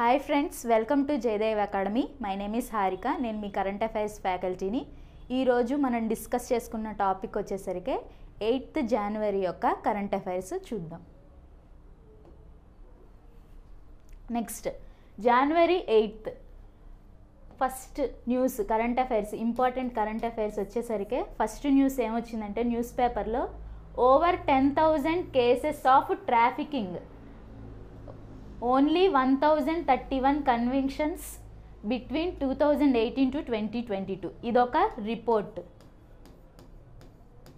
Hi friends, welcome to Jayadev academy. My name is Harika. నేను మీ current affairs ఫ్యాకల్టీని. ఈరోజు మనం డిస్కస్ చేసుకున్న టాపిక్ వచ్చేసరికి 8th జనవరి యొక్క కరెంట్ అఫైర్స్ చూద్దాం. నెక్స్ట్ జనవరి 8th first news current affairs, important current affairs వచ్చేసరికి ఫస్ట్ న్యూస్ ఏమొచ్చిందంటే న్యూస్ పేపర్లో over 10,000 cases of trafficking, only 1,031 convictions between 2018 to 2022. ఇదొక రిపోర్ట్.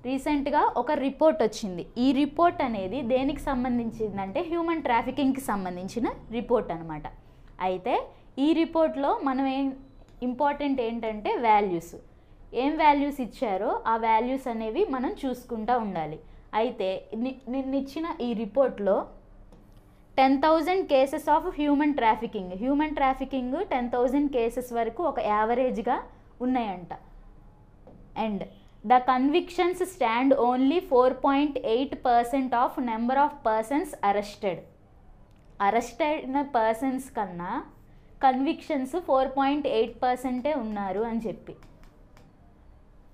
రీసెంట్గా ఒక రిపోర్ట్ వచ్చింది. ఈ రిపోర్ట్ అనేది దేనికి సంబంధించిందంటే హ్యూమన్ ట్రాఫికింగ్కి సంబంధించిన రిపోర్ట్ అనమాట. అయితే ఈ రిపోర్ట్లో మనం ఇంపార్టెంట్ ఏంటంటే వాల్యూస్, ఏం వాల్యూస్ ఇచ్చారో ఆ వాల్యూస్ అనేవి మనం చూసుకుంటూ ఉండాలి. అయితే నిన్నిచ్చిన ఈ రిపోర్ట్లో 10,000 cases of human trafficking 10,000 cases వరకు ఒక యావరేజ్గా ఉన్నాయంట. And the convictions stand only 4.8% of number of persons arrested. Arrest అయిన పర్సన్స్ కన్నా కన్విక్షన్స్ 4.8% ఉన్నారు అని చెప్పి.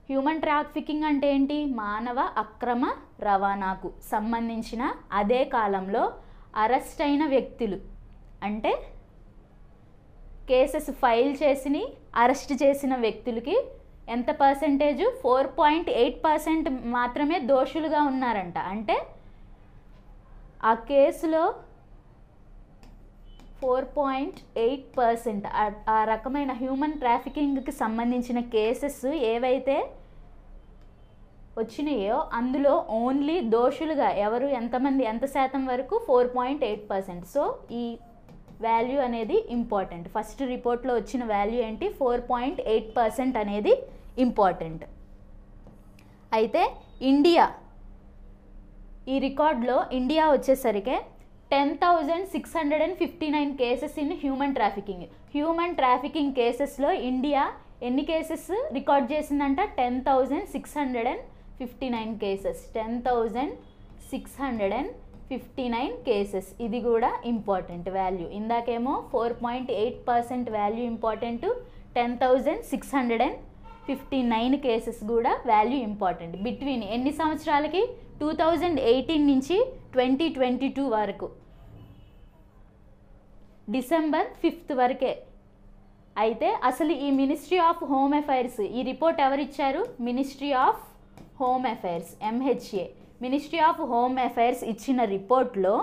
హ్యూమన్ ట్రాఫికింగ్ అంటే ఏంటి? మానవ అక్రమ రవాణాకు సంబంధించిన అదే కాలంలో అరెస్ట్ అయిన వ్యక్తులు, అంటే కేసెస్ ఫైల్ చేసి అరెస్ట్ చేసిన వ్యక్తులకి ఎంత పర్సెంటేజ్? 4.8% మాత్రమే దోషులుగా ఉన్నారంట. అంటే ఆ కేసులో 4.8% ఆ రకమైన హ్యూమన్ ట్రాఫికింగ్కి సంబంధించిన కేసెస్ ఏవైతే వచ్చినాయో అందులో ఓన్లీ దోషులుగా ఎవరు, ఎంతమంది, ఎంత శాతం వరకు? 4.8%. సో ఈ వాల్యూ అనేది ఇంపార్టెంట్. ఫస్ట్ రిపోర్ట్లో వచ్చిన వాల్యూ ఏంటి? 4.8% అనేది ఇంపార్టెంట్. అయితే ఇండియా, ఈ రికార్డులో ఇండియా వచ్చేసరికి 10,659 కేసెస్ ఇన్ హ్యూమన్ ట్రాఫికింగ్ కేసెస్లో ఇండియా ఎన్ని కేసెస్ రికార్డ్ చేసిందంట? 10,659 కేసెస్. 10,659 కేసెస్. ఇది కూడా ఇంపార్టెంట్ వాల్యూ. ఇందాకేమో 4.8% వాల్యూ ఇంపార్టెంట్, 10,659 కేసెస్ కూడా వాల్యూ ఇంపార్టెంట్. బిట్వీన్ ఎన్ని సంవత్సరాలకి? 2018 నుంచి 2022 వరకు, December 5th వరకే. అయితే అసలు ఈ మినిస్ట్రీ ఆఫ్ హోమ్ అఫైర్స్ ఈ రిపోర్ట్ ఎవరిచ్చారు? Ministry of home affairs, MHA. Ministry of home affairs ఇచ్చిన రిపోర్ట్లో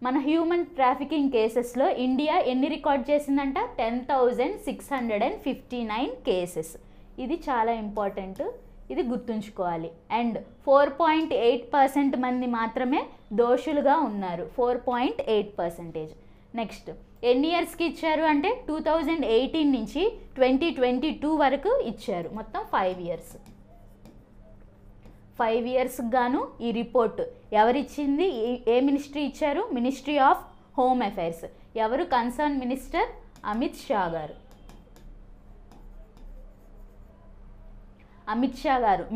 మన హ్యూమన్ ట్రాఫికింగ్ కేసెస్లో ఇండియా ఎన్ని రికార్డ్ చేసిందంట? 10,659 కేసెస్. ఇది చాలా ఇంపార్టెంట్, ఇది గుర్తుంచుకోవాలి. అండ్ 4.8% మంది మాత్రమే దోషులుగా ఉన్నారు. 4.8%. నెక్స్ట్ ఎన్ని ఇయర్స్కి ఇచ్చారు అంటే 2018 నుంచి 2022 వరకు ఇచ్చారు. మొత్తం 5 ఇయర్స్. 5 ఇయర్స్కి గాను ఈ రిపోర్ట్ ఎవరిచ్చింది? ఏ మినిస్ట్రీ ఇచ్చారు? Ministry of home affairs. ఎవరు? కన్సర్న్ మినిస్టర్ అమిత్ షా గారు.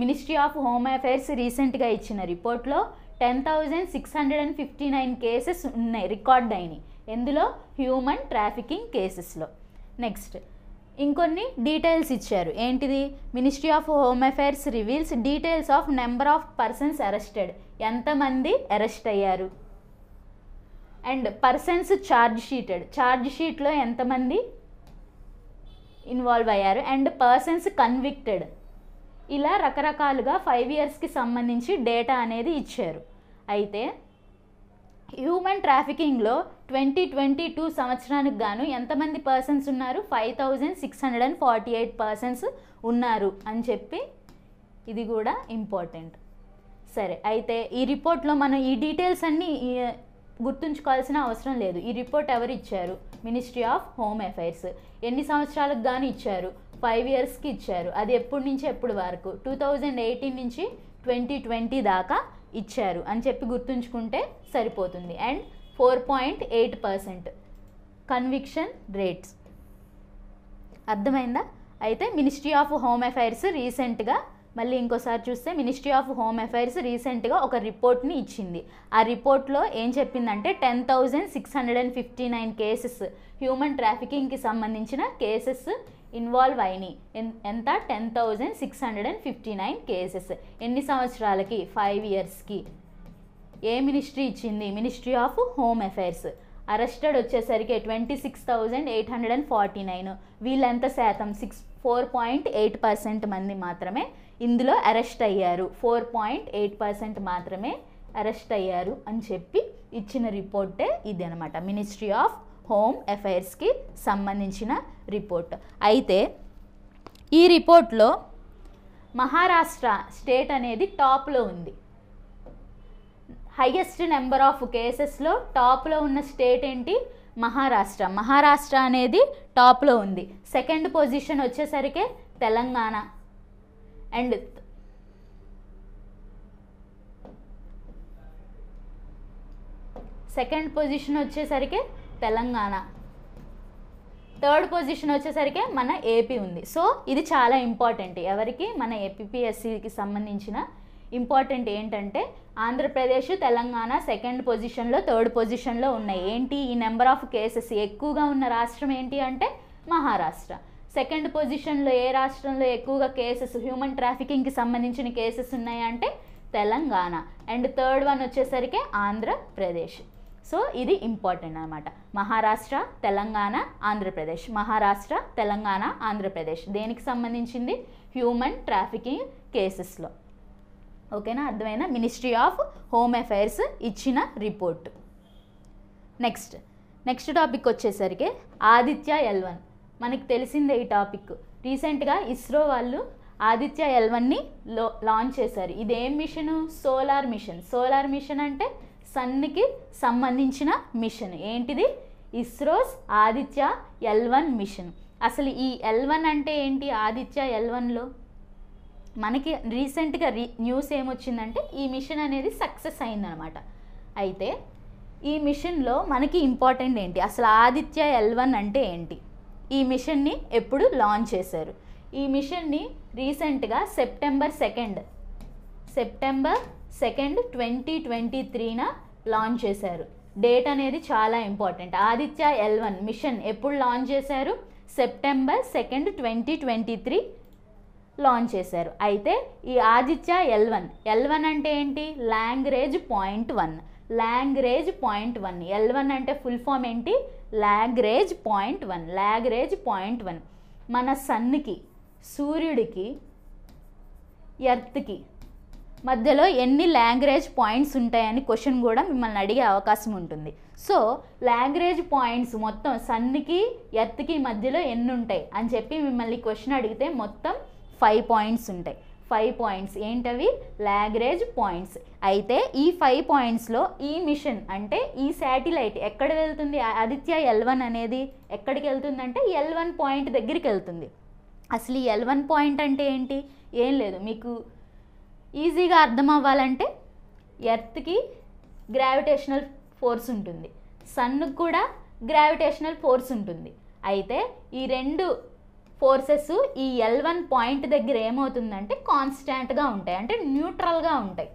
మినిస్ట్రీ ఆఫ్ హోమ్ అఫైర్స్ రీసెంట్గా ఇచ్చిన రిపోర్ట్లో 10,659 కేసెస్ ఉన్నాయి, రికార్డ్ అయినాయి. ఎందులో? హ్యూమన్ ట్రాఫికింగ్ కేసెస్లో. నెక్స్ట్ ఇంకొన్ని డీటెయిల్స్ ఇచ్చారు. ఏంటిది? Ministry of home affairs reveals details of number of persons arrested. ఎంతమంది అరెస్ట్ అయ్యారు? అండ్ పర్సన్స్ ఛార్జ్ షీట్లో ఎంతమంది ఇన్వాల్వ్ అయ్యారు? And persons convicted. ఇలా రకరకాలుగా 5 ఇయర్స్కి సంబంధించి డేటా అనేది ఇచ్చారు. అయితే హ్యూమన్ ట్రాఫికింగ్లో 2022 సంవత్సరానికి గాను ఎంతమంది పర్సన్స్ ఉన్నారు? 5,648 పర్సన్స్ ఉన్నారు అని చెప్పి, ఇది కూడా ఇంపార్టెంట్. సరే, అయితే ఈ రిపోర్ట్లో మనం ఈ డీటెయిల్స్ అన్నీ గుర్తుంచుకోవాల్సిన అవసరం లేదు. ఈ రిపోర్ట్ ఎవరు ఇచ్చారు? Ministry of home affairs. ఎన్ని సంవత్సరాలకు గాను ఇచ్చారు? 5 ఇయర్స్కి ఇచ్చారు. అది ఎప్పటి నుంచి ఎప్పటి వరకు? 2018 నుంచి 2020 దాకా ఇచ్చారు అని చెప్పి గుర్తుంచుకుంటే సరిపోతుంది. And 4.8% conviction rates. అర్థమైందా? అయితే మినిస్ట్రీ ఆఫ్ హోమ్ అఫైర్స్ రీసెంట్గా మళ్ళీ ఇంకోసారి చూస్తే మినిస్ట్రీ ఆఫ్ హోమ్ అఫైర్స్ రీసెంట్గా ఒక రిపోర్ట్ని ఇచ్చింది. ఆ రిపోర్ట్లో ఏం చెప్పిందంటే 10,659 కేసెస్ హ్యూమన్ ట్రాఫికింగ్కి సంబంధించిన కేసెస్ ఇన్వాల్వ్ అయినాయి. ఎంత? 10,659 కేసెస్. ఎన్ని సంవత్సరాలకి? 5 ఇయర్స్కి. ఏ మినిస్ట్రీ ఇచ్చింది? Ministry of home affairs. Arrested వచ్చేసరికి 26,849. వీళ్ళెంత శాతం? 4.8% మంది మాత్రమే ఇందులో అరెస్ట్ అయ్యారు. 4.8% మాత్రమే అరెస్ట్ అయ్యారు అని చెప్పి ఇచ్చిన రిపోర్టే ఇది అనమాట. మినిస్ట్రీ ఆఫ్ హోమ్ అఫైర్స్కి సంబంధించిన రిపోర్ట్. అయితే ఈ రిపోర్ట్లో మహారాష్ట్ర స్టేట్ అనేది టాప్లో ఉంది. హైయెస్ట్ నెంబర్ ఆఫ్ కేసెస్లో టాప్లో ఉన్న స్టేట్ ఏంటి? మహారాష్ట్ర. మహారాష్ట్ర అనేది టాప్లో ఉంది. సెకండ్ పొజిషన్ వచ్చేసరికి తెలంగాణ అండ్ సెకండ్ పొజిషన్ వచ్చేసరికి తెలంగాణ, థర్డ్ పొజిషన్ వచ్చేసరికి మన ఏపీ ఉంది. సో ఇది చాలా ఇంపార్టెంట్. ఎవరికి? మన ఏపీఎస్సికి సంబంధించిన ఇంపార్టెంట్ ఏంటంటే ఆంధ్రప్రదేశ్, తెలంగాణ సెకండ్ పొజిషన్లో, థర్డ్ పొజిషన్లో ఉన్నాయి. ఏంటి? ఈ నెంబర్ ఆఫ్ కేసెస్ ఎక్కువగా ఉన్న రాష్ట్రం ఏంటి అంటే మహారాష్ట్ర. సెకండ్ పొజిషన్లో ఏ రాష్ట్రంలో ఎక్కువగా కేసెస్ హ్యూమన్ ట్రాఫికింగ్కి సంబంధించిన కేసెస్ ఉన్నాయంటే తెలంగాణ. అండ్ థర్డ్ వన్ వచ్చేసరికి ఆంధ్రప్రదేశ్. సో ఇది ఇంపార్టెంట్ అనమాట. మహారాష్ట్ర, తెలంగాణ, ఆంధ్రప్రదేశ్. మహారాష్ట్ర, తెలంగాణ, ఆంధ్రప్రదేశ్ దేనికి సంబంధించింది? హ్యూమన్ ట్రాఫికింగ్ కేసెస్లో. ఓకేనా? అర్థమైనా? మినిస్ట్రీ ఆఫ్ హోమ్ అఫైర్స్ ఇచ్చిన రిపోర్ట్. నెక్స్ట్ టాపిక్ వచ్చేసరికి ఆదిత్య L1. మనకి తెలిసిందే ఈ టాపిక్. రీసెంట్గా ఇస్రో వాళ్ళు ఆదిత్య L1ని లాంచ్ చేశారు. ఇదేం mission? Solar mission. Solar mission అంటే సన్కి సంబంధించిన మిషన్. ఏంటిది? ISRO's Aditya L1 mission. అసలు ఈ L1 అంటే ఏంటి? ఆదిత్య L1లో మనకి రీసెంట్గా న్యూస్ ఏమొచ్చిందంటే ఈ మిషన్ అనేది సక్సెస్ అయిందనమాట. అయితే ఈ మిషన్లో మనకి ఇంపార్టెంట్ ఏంటి? అసలు ఆదిత్య L1 అంటే ఏంటి? ఈ మిషన్ని ఎప్పుడు లాంచ్ చేశారు? ఈ మిషన్ని రీసెంట్గా సెప్టెంబర్ 2, 2023న లాంచ్ చేశారు. డేట్ అనేది చాలా ఇంపార్టెంట్. ఆదిత్య L1 మిషన్ ఎప్పుడు లాంచ్ చేశారు? సెప్టెంబర్ 2, 2023 లాంచ్ చేశారు. అయితే ఈ ఆదిత్య L1 అంటే ఏంటి? Lagrange point 1. Lagrange point 1. L1 అంటే ఫుల్ ఫామ్ ఏంటి? Lagrange point 1. లాంగ్రేజ్ పాయింట్ 1 మన సన్కి, సూర్యుడికి, ఎర్త్కి మధ్యలో ఎన్ని లాంగ్రేజ్ పాయింట్స్ ఉంటాయని క్వశ్చన్ కూడా మిమ్మల్ని అడిగే అవకాశం ఉంటుంది. సో లాంగ్రేజ్ పాయింట్స్ మొత్తం సన్కి, ఎర్త్కి మధ్యలో ఎన్ని ఉంటాయి అని చెప్పి మిమ్మల్ని క్వశ్చన్ అడిగితే మొత్తం 5 పాయింట్స్ ఉంటాయి. 5 పాయింట్స్ ఏంటవి? Lagrange points. అయితే ఈ 5 పాయింట్స్లో ఈ మిషన్ అంటే ఈ శాటిలైట్ ఎక్కడ వెళ్తుంది? ఆదిత్య L1 అనేది ఎక్కడికి వెళ్తుందంటే L1 పాయింట్ దగ్గరికి వెళ్తుంది. అసలు ఈ L1 పాయింట్ అంటే ఏంటి? ఏం లేదు, మీకు ఈజీగా అర్థం అవ్వాలంటే ఎర్త్కి గ్రావిటేషనల్ ఫోర్స్ ఉంటుంది, సన్కి కూడా గ్రావిటేషనల్ ఫోర్స్ ఉంటుంది. అయితే ఈ రెండు ఫోర్సెస్ ఈ L1 పాయింట్ దగ్గర ఏమవుతుందంటే కాన్స్టాంట్గా ఉంటాయి, అంటే న్యూట్రల్గా ఉంటాయి,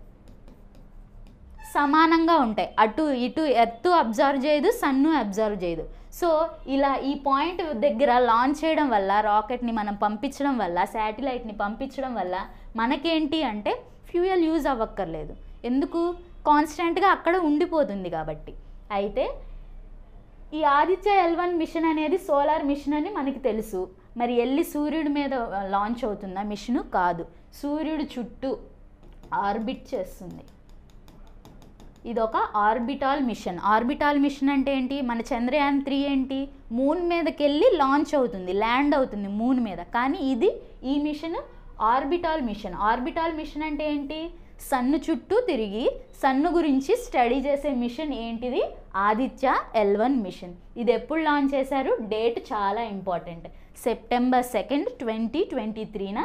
సమానంగా ఉంటాయి. అటు ఇటు ఎర్త్ అబ్జర్వ్ చేయదు, సన్ను అబ్జర్వ్ చేయదు. సో ఇలా ఈ పాయింట్ దగ్గర లాంచ్ చేయడం వల్ల, రాకెట్ని మనం పంపించడం వల్ల, శాటిలైట్ని పంపించడం వల్ల మనకేంటి అంటే ఫ్యూయల్ యూజ్ అవ్వక్కర్లేదు. ఎందుకు? కాన్స్టెంట్గా అక్కడ ఉండిపోతుంది కాబట్టి. అయితే ఈ ఆదిత్య L1 మిషన్ అనేది సోలార్ మిషన్ అని మనకి తెలుసు. మరి వెళ్ళి సూర్యుడి మీద లాంచ్ అవుతుందా? మిషను కాదు, సూర్యుడి చుట్టూ ఆర్బిట్ చేస్తుంది. ఇదొక ఆర్బిటాల్ మిషన్. ఆర్బిటాల్ మిషన్ అంటే ఏంటి? మన చంద్రయాన్ 3 ఏంటి? మూన్ మీదకి వెళ్ళి లాంచ్ అవుతుంది, ల్యాండ్ అవుతుంది మూన్ మీద. కానీ ఈ mission orbital mission. Orbital mission అంటే ఏంటి? సన్ను చుట్టూ తిరిగి సన్ను గురించి స్టడీ చేసే మిషన్ ఏంటిది? Aditya L1 mission. ఇది ఎప్పుడు లాంచ్ చేశారు? డేట్ చాలా ఇంపార్టెంట్. సెప్టెంబర్ 2, 2023న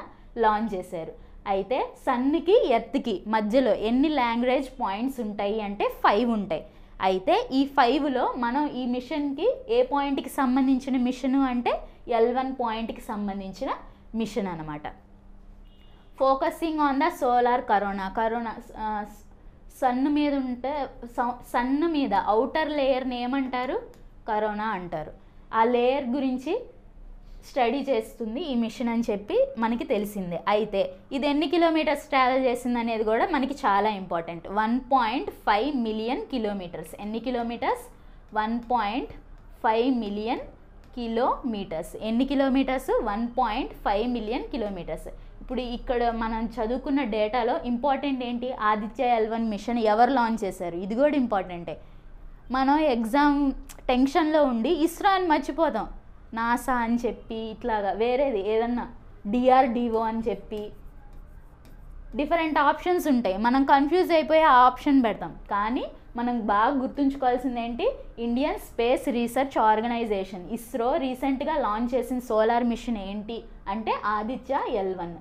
లాంచ్ చేశారు. అయితే సన్కి ఎర్త్కి మధ్యలో ఎన్ని లాంగ్రేజ్ పాయింట్స్ ఉంటాయి అంటే 5 ఉంటాయి. అయితే ఈ 5లో మనం ఈ మిషన్కి ఏ పాయింట్కి సంబంధించిన మిషను అంటే L1 పాయింట్కి సంబంధించిన మిషన్ అనమాట. Focusing on the solar corona sun మీద ఉంటే సన్ మీద అవుటర్ లేయర్ని ఏమంటారు, కరోనా అంటారు. ఆ లేయర్ గురించి స్టడీ చేస్తుంది ఈ మిషన్ అని చెప్పి మనకి తెలిసిందే. అయితే ఇది ఎన్ని కిలోమీటర్స్ ట్రావెల్ చేసింది అనేది కూడా మనకి చాలా ఇంపార్టెంట్. 1.5 million kilometres. ఎన్ని కిలోమీటర్స్? 1.5 million kilometres. ఎన్ని కిలోమీటర్స్? 1.5 million kilometres. ఇప్పుడు ఇక్కడ మనం చదువుకున్న డేటాలో ఇంపార్టెంట్ ఏంటి? ఆదిత్య L1 మిషన్ ఎవరు లాంచ్ చేశారు, ఇది కూడా ఇంపార్టెంటే. మనం ఎగ్జామ్ టెన్షన్లో ఉండి ఇస్రో అని మర్చిపోతాం, నాసా అని చెప్పి ఇట్లాగా వేరేది ఏదన్నా DRDO అని చెప్పి డిఫరెంట్ ఆప్షన్స్ ఉంటాయి. మనం కన్ఫ్యూజ్ అయిపోయి ఆ ఆప్షన్ పెడతాం. కానీ మనం బాగా గుర్తుంచుకోవాల్సింది ఏంటి? Indian space research organisation ISRO రీసెంట్గా లాంచ్ చేసిన సోలార్ మిషన్ ఏంటి అంటే ఆదిత్య L1.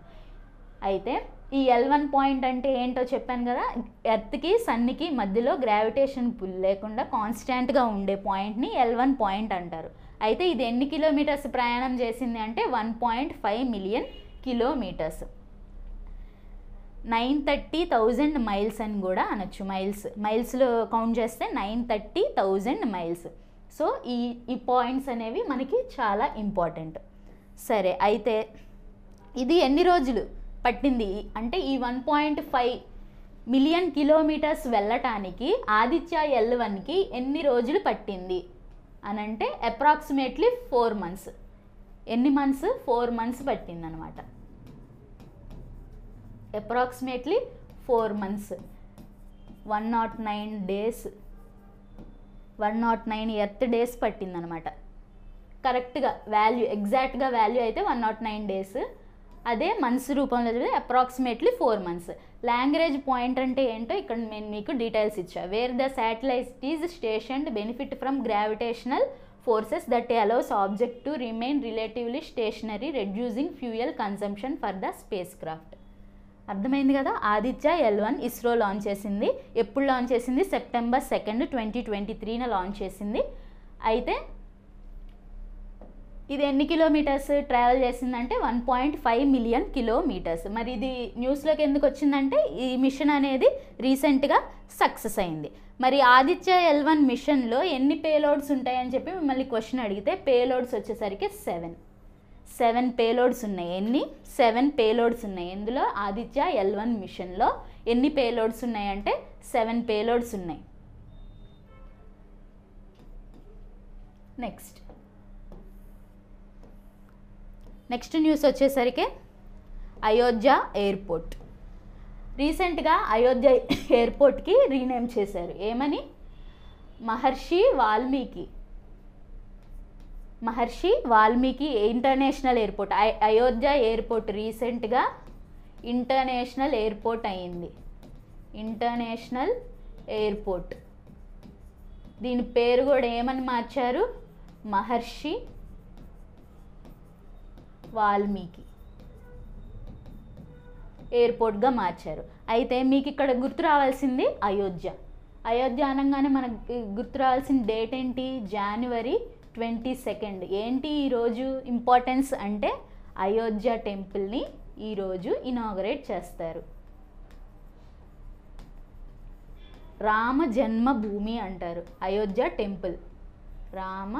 అయితే ఈ L1 పాయింట్ అంటే ఏంటో చెప్పాను కదా, ఎర్త్కి సన్కి మధ్యలో గ్రావిటేషన్ పుల్ లేకుండా కాన్స్టాంట్గా ఉండే పాయింట్ని L1 పాయింట్ అంటారు. అయితే ఇది ఎన్ని కిలోమీటర్స్ ప్రయాణం చేసింది అంటే 1.5 మిలియన్ కిలోమీటర్స్. 930,000 మైల్స్ అని కూడా అనొచ్చు. మైల్స్లో కౌంట్ చేస్తే 930,000 మైల్స్. సో ఈ పాయింట్స్ అనేవి మనకి చాలా ఇంపార్టెంట్. సరే, అయితే ఇది ఎన్ని రోజులు పట్టింది అంటే ఈ 1.5 మిలియన్ కిలోమీటర్స్ వెళ్ళటానికి ఆదిత్య L1కి ఎన్ని రోజులు పట్టింది అని అంటే అప్రాక్సిమేట్లీ 4 మంత్స్. ఎన్ని మంత్స్? 4 మంత్స్ పట్టింది అనమాట. Approximately 4 months. 109 days, 109 earth days పట్టింది అనమాట. కరెక్ట్గా వాల్యూ, ఎగ్జాక్ట్గా వాల్యూ అయితే 109 డేస్. అదే మంత్స్ రూపంలో చదివితే అప్రాక్సిమేట్లీ 4 మంత్స్. లాంగ్వేజ్ పాయింట్ అంటే ఏంటో ఇక్కడ నేను మీకు డీటెయిల్స్ ఇచ్చా. Where the satellite is stationed benefit from gravitational forces that allows object to remain relatively stationary reducing fuel consumption for the spacecraft. అర్థమైంది కదా? ఆదిత్య L1 ఇస్రో లాంచ్ చేసింది. ఎప్పుడు లాంచ్ చేసింది? September 2, 2023 లాంచ్ చేసింది. అయితే ఇది ఎన్ని కిలోమీటర్స్ ట్రావెల్ చేసిందంటే 1.5 మిలియన్ కిలోమీటర్స్. మరి ఇది న్యూస్లోకి ఎందుకు వచ్చిందంటే ఈ మిషన్ అనేది రీసెంట్గా సక్సెస్ అయింది. మరి ఆదిత్య L1 మిషన్లో ఎన్ని పేలోడ్స్ ఉంటాయని చెప్పి మిమ్మల్ని క్వశ్చన్ అడిగితే పేలోడ్స్ వచ్చేసరికి 7 పేలోడ్స్ ఉన్నాయి. ఎన్ని? 7 పేలోడ్స్ ఉన్నాయి. ఇందులో ఆదిత్య L1 మిషన్లో ఎన్ని పేలోడ్స్ ఉన్నాయంటే 7 పేలోడ్స్ ఉన్నాయి. నెక్స్ట్ న్యూస్ వచ్చేసరికి అయోధ్య ఎయిర్పోర్ట్. రీసెంట్గా అయోధ్య ఎయిర్పోర్ట్కి రీనేమ్ చేశారు. ఏమని? Maharshi Valmiki international airport. Ayodhya airport రీసెంట్గా ఇంటర్నేషనల్ ఎయిర్పోర్ట్ అయింది. International airport. దీని పేరు కూడా ఏమని మార్చారు? మహర్షి వాల్మీకి ఎయిర్పోర్ట్గా మార్చారు. అయితే మీకు ఇక్కడ గుర్తు రావాల్సింది అయోధ్య. అనగానే మనకు గుర్తు రావాల్సిన డేట్ ఏంటి? January 22. ఏంటి ఈరోజు ఇంపార్టెన్స్ అంటే అయోధ్య టెంపుల్ని ఈరోజు ఇనాగరేట్ చేస్తారు. రామ జన్మభూమి అంటారు అయోధ్య టెంపుల్. రామ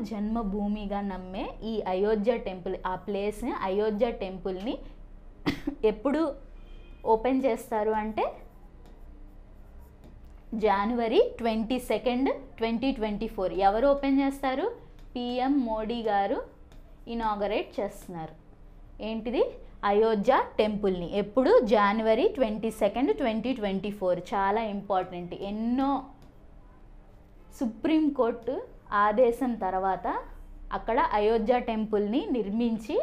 జన్మభూమిగా నమ్మే ఈ అయోధ్య టెంపుల్, ఆ ప్లేస్ని అయోధ్య టెంపుల్ని ఎప్పుడు ఓపెన్ చేస్తారు అంటే January 22, 2024. ఎవరు ఓపెన్ చేస్తారు? PM మోడీ గారు ఇనాగరేట్ చేస్తున్నారు. ఏంటిది? అయోధ్య టెంపుల్ని. ఎప్పుడు? January 22, 2024. చాలా ఇంపార్టెంట్. ఎన్నో సుప్రీంకోర్టు ఆదేశం తర్వాత అక్కడ అయోధ్య టెంపుల్ని నిర్మించి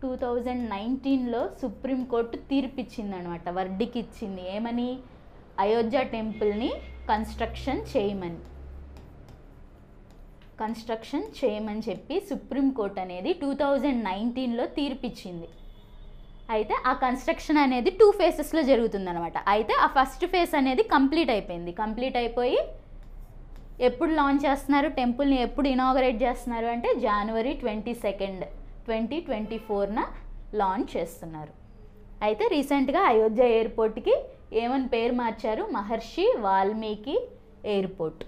2019లో సుప్రీంకోర్టు తీర్పిచ్చిందనమాట, వర్డికి ఇచ్చింది. ఏమని? అయోధ్య టెంపుల్ని కన్స్ట్రక్షన్ చేయమని చెప్పి సుప్రీంకోర్టు అనేది 2019లో తీర్పిచ్చింది. అయితే ఆ కన్స్ట్రక్షన్ అనేది 2 phases జరుగుతుందనమాట. అయితే ఆ ఫస్ట్ ఫేజ్ అనేది కంప్లీట్ అయిపోయింది. కంప్లీట్ అయిపోయి ఎప్పుడు లాంచ్ చేస్తున్నారు, టెంపుల్ని ఎప్పుడు ఇనాగరేట్ చేస్తున్నారు అంటే January 22, 2024న లాంచ్ చేస్తున్నారు. అయితే రీసెంట్గా అయోధ్య ఎయిర్పోర్ట్కి ఏమని పేరు మార్చారు, మహర్షి వాల్మీకి ఎయిర్పోర్ట్.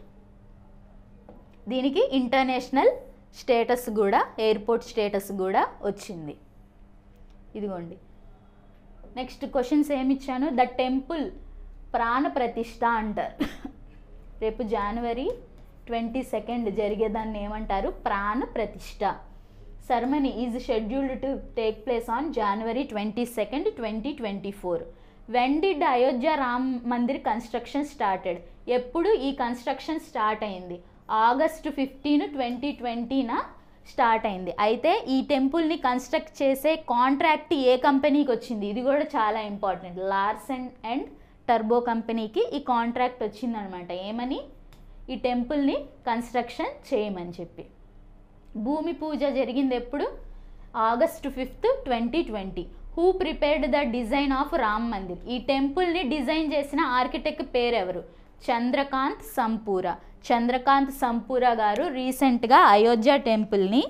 దీనికి ఇంటర్నేషనల్ స్టేటస్ కూడా, ఎయిర్పోర్ట్ స్టేటస్ కూడా వచ్చింది. ఇదిగోండి. నెక్స్ట్ క్వశ్చన్స్ ఏమి ఇచ్చాను, ద టెంపుల్ ప్రాణ ప్రతిష్ఠ అంటారు. రేపు January 22 జరిగేదాన్ని ఏమంటారు, ప్రాణ ప్రతిష్ఠ. ceremony is scheduled to take place on January 22, 2024. When did Ayodhya Ram Mandir construction started? ఎప్పుడు ఈ కన్స్ట్రక్షన్ స్టార్ట్ అయింది, August 15, 2020న స్టార్ట్ అయింది. అయితే ఈ టెంపుల్ని కన్స్ట్రక్ట్ చేసే కాంట్రాక్ట్ ఏ కంపెనీకి వచ్చింది, ఇది కూడా చాలా ఇంపార్టెంట్. లార్సన్ అండ్ టర్బో కంపెనీకి ఈ కాంట్రాక్ట్ వచ్చిందనమాట. ఏమని, ఈ టెంపుల్ని కన్స్ట్రక్షన్ చేయమని చెప్పి. భూమి పూజ జరిగింది ఎప్పుడు, August 5, 2020. Who prepared the design of Ram Mandir? ఈ టెంపుల్ని డిజైన్ చేసిన ఆర్కిటెక్ట్ పేరు ఎవరు, చంద్రకాంత్ సంపూరా. చంద్రకాంత్ సంపూరా గారు రీసెంట్గా అయోధ్య టెంపుల్ని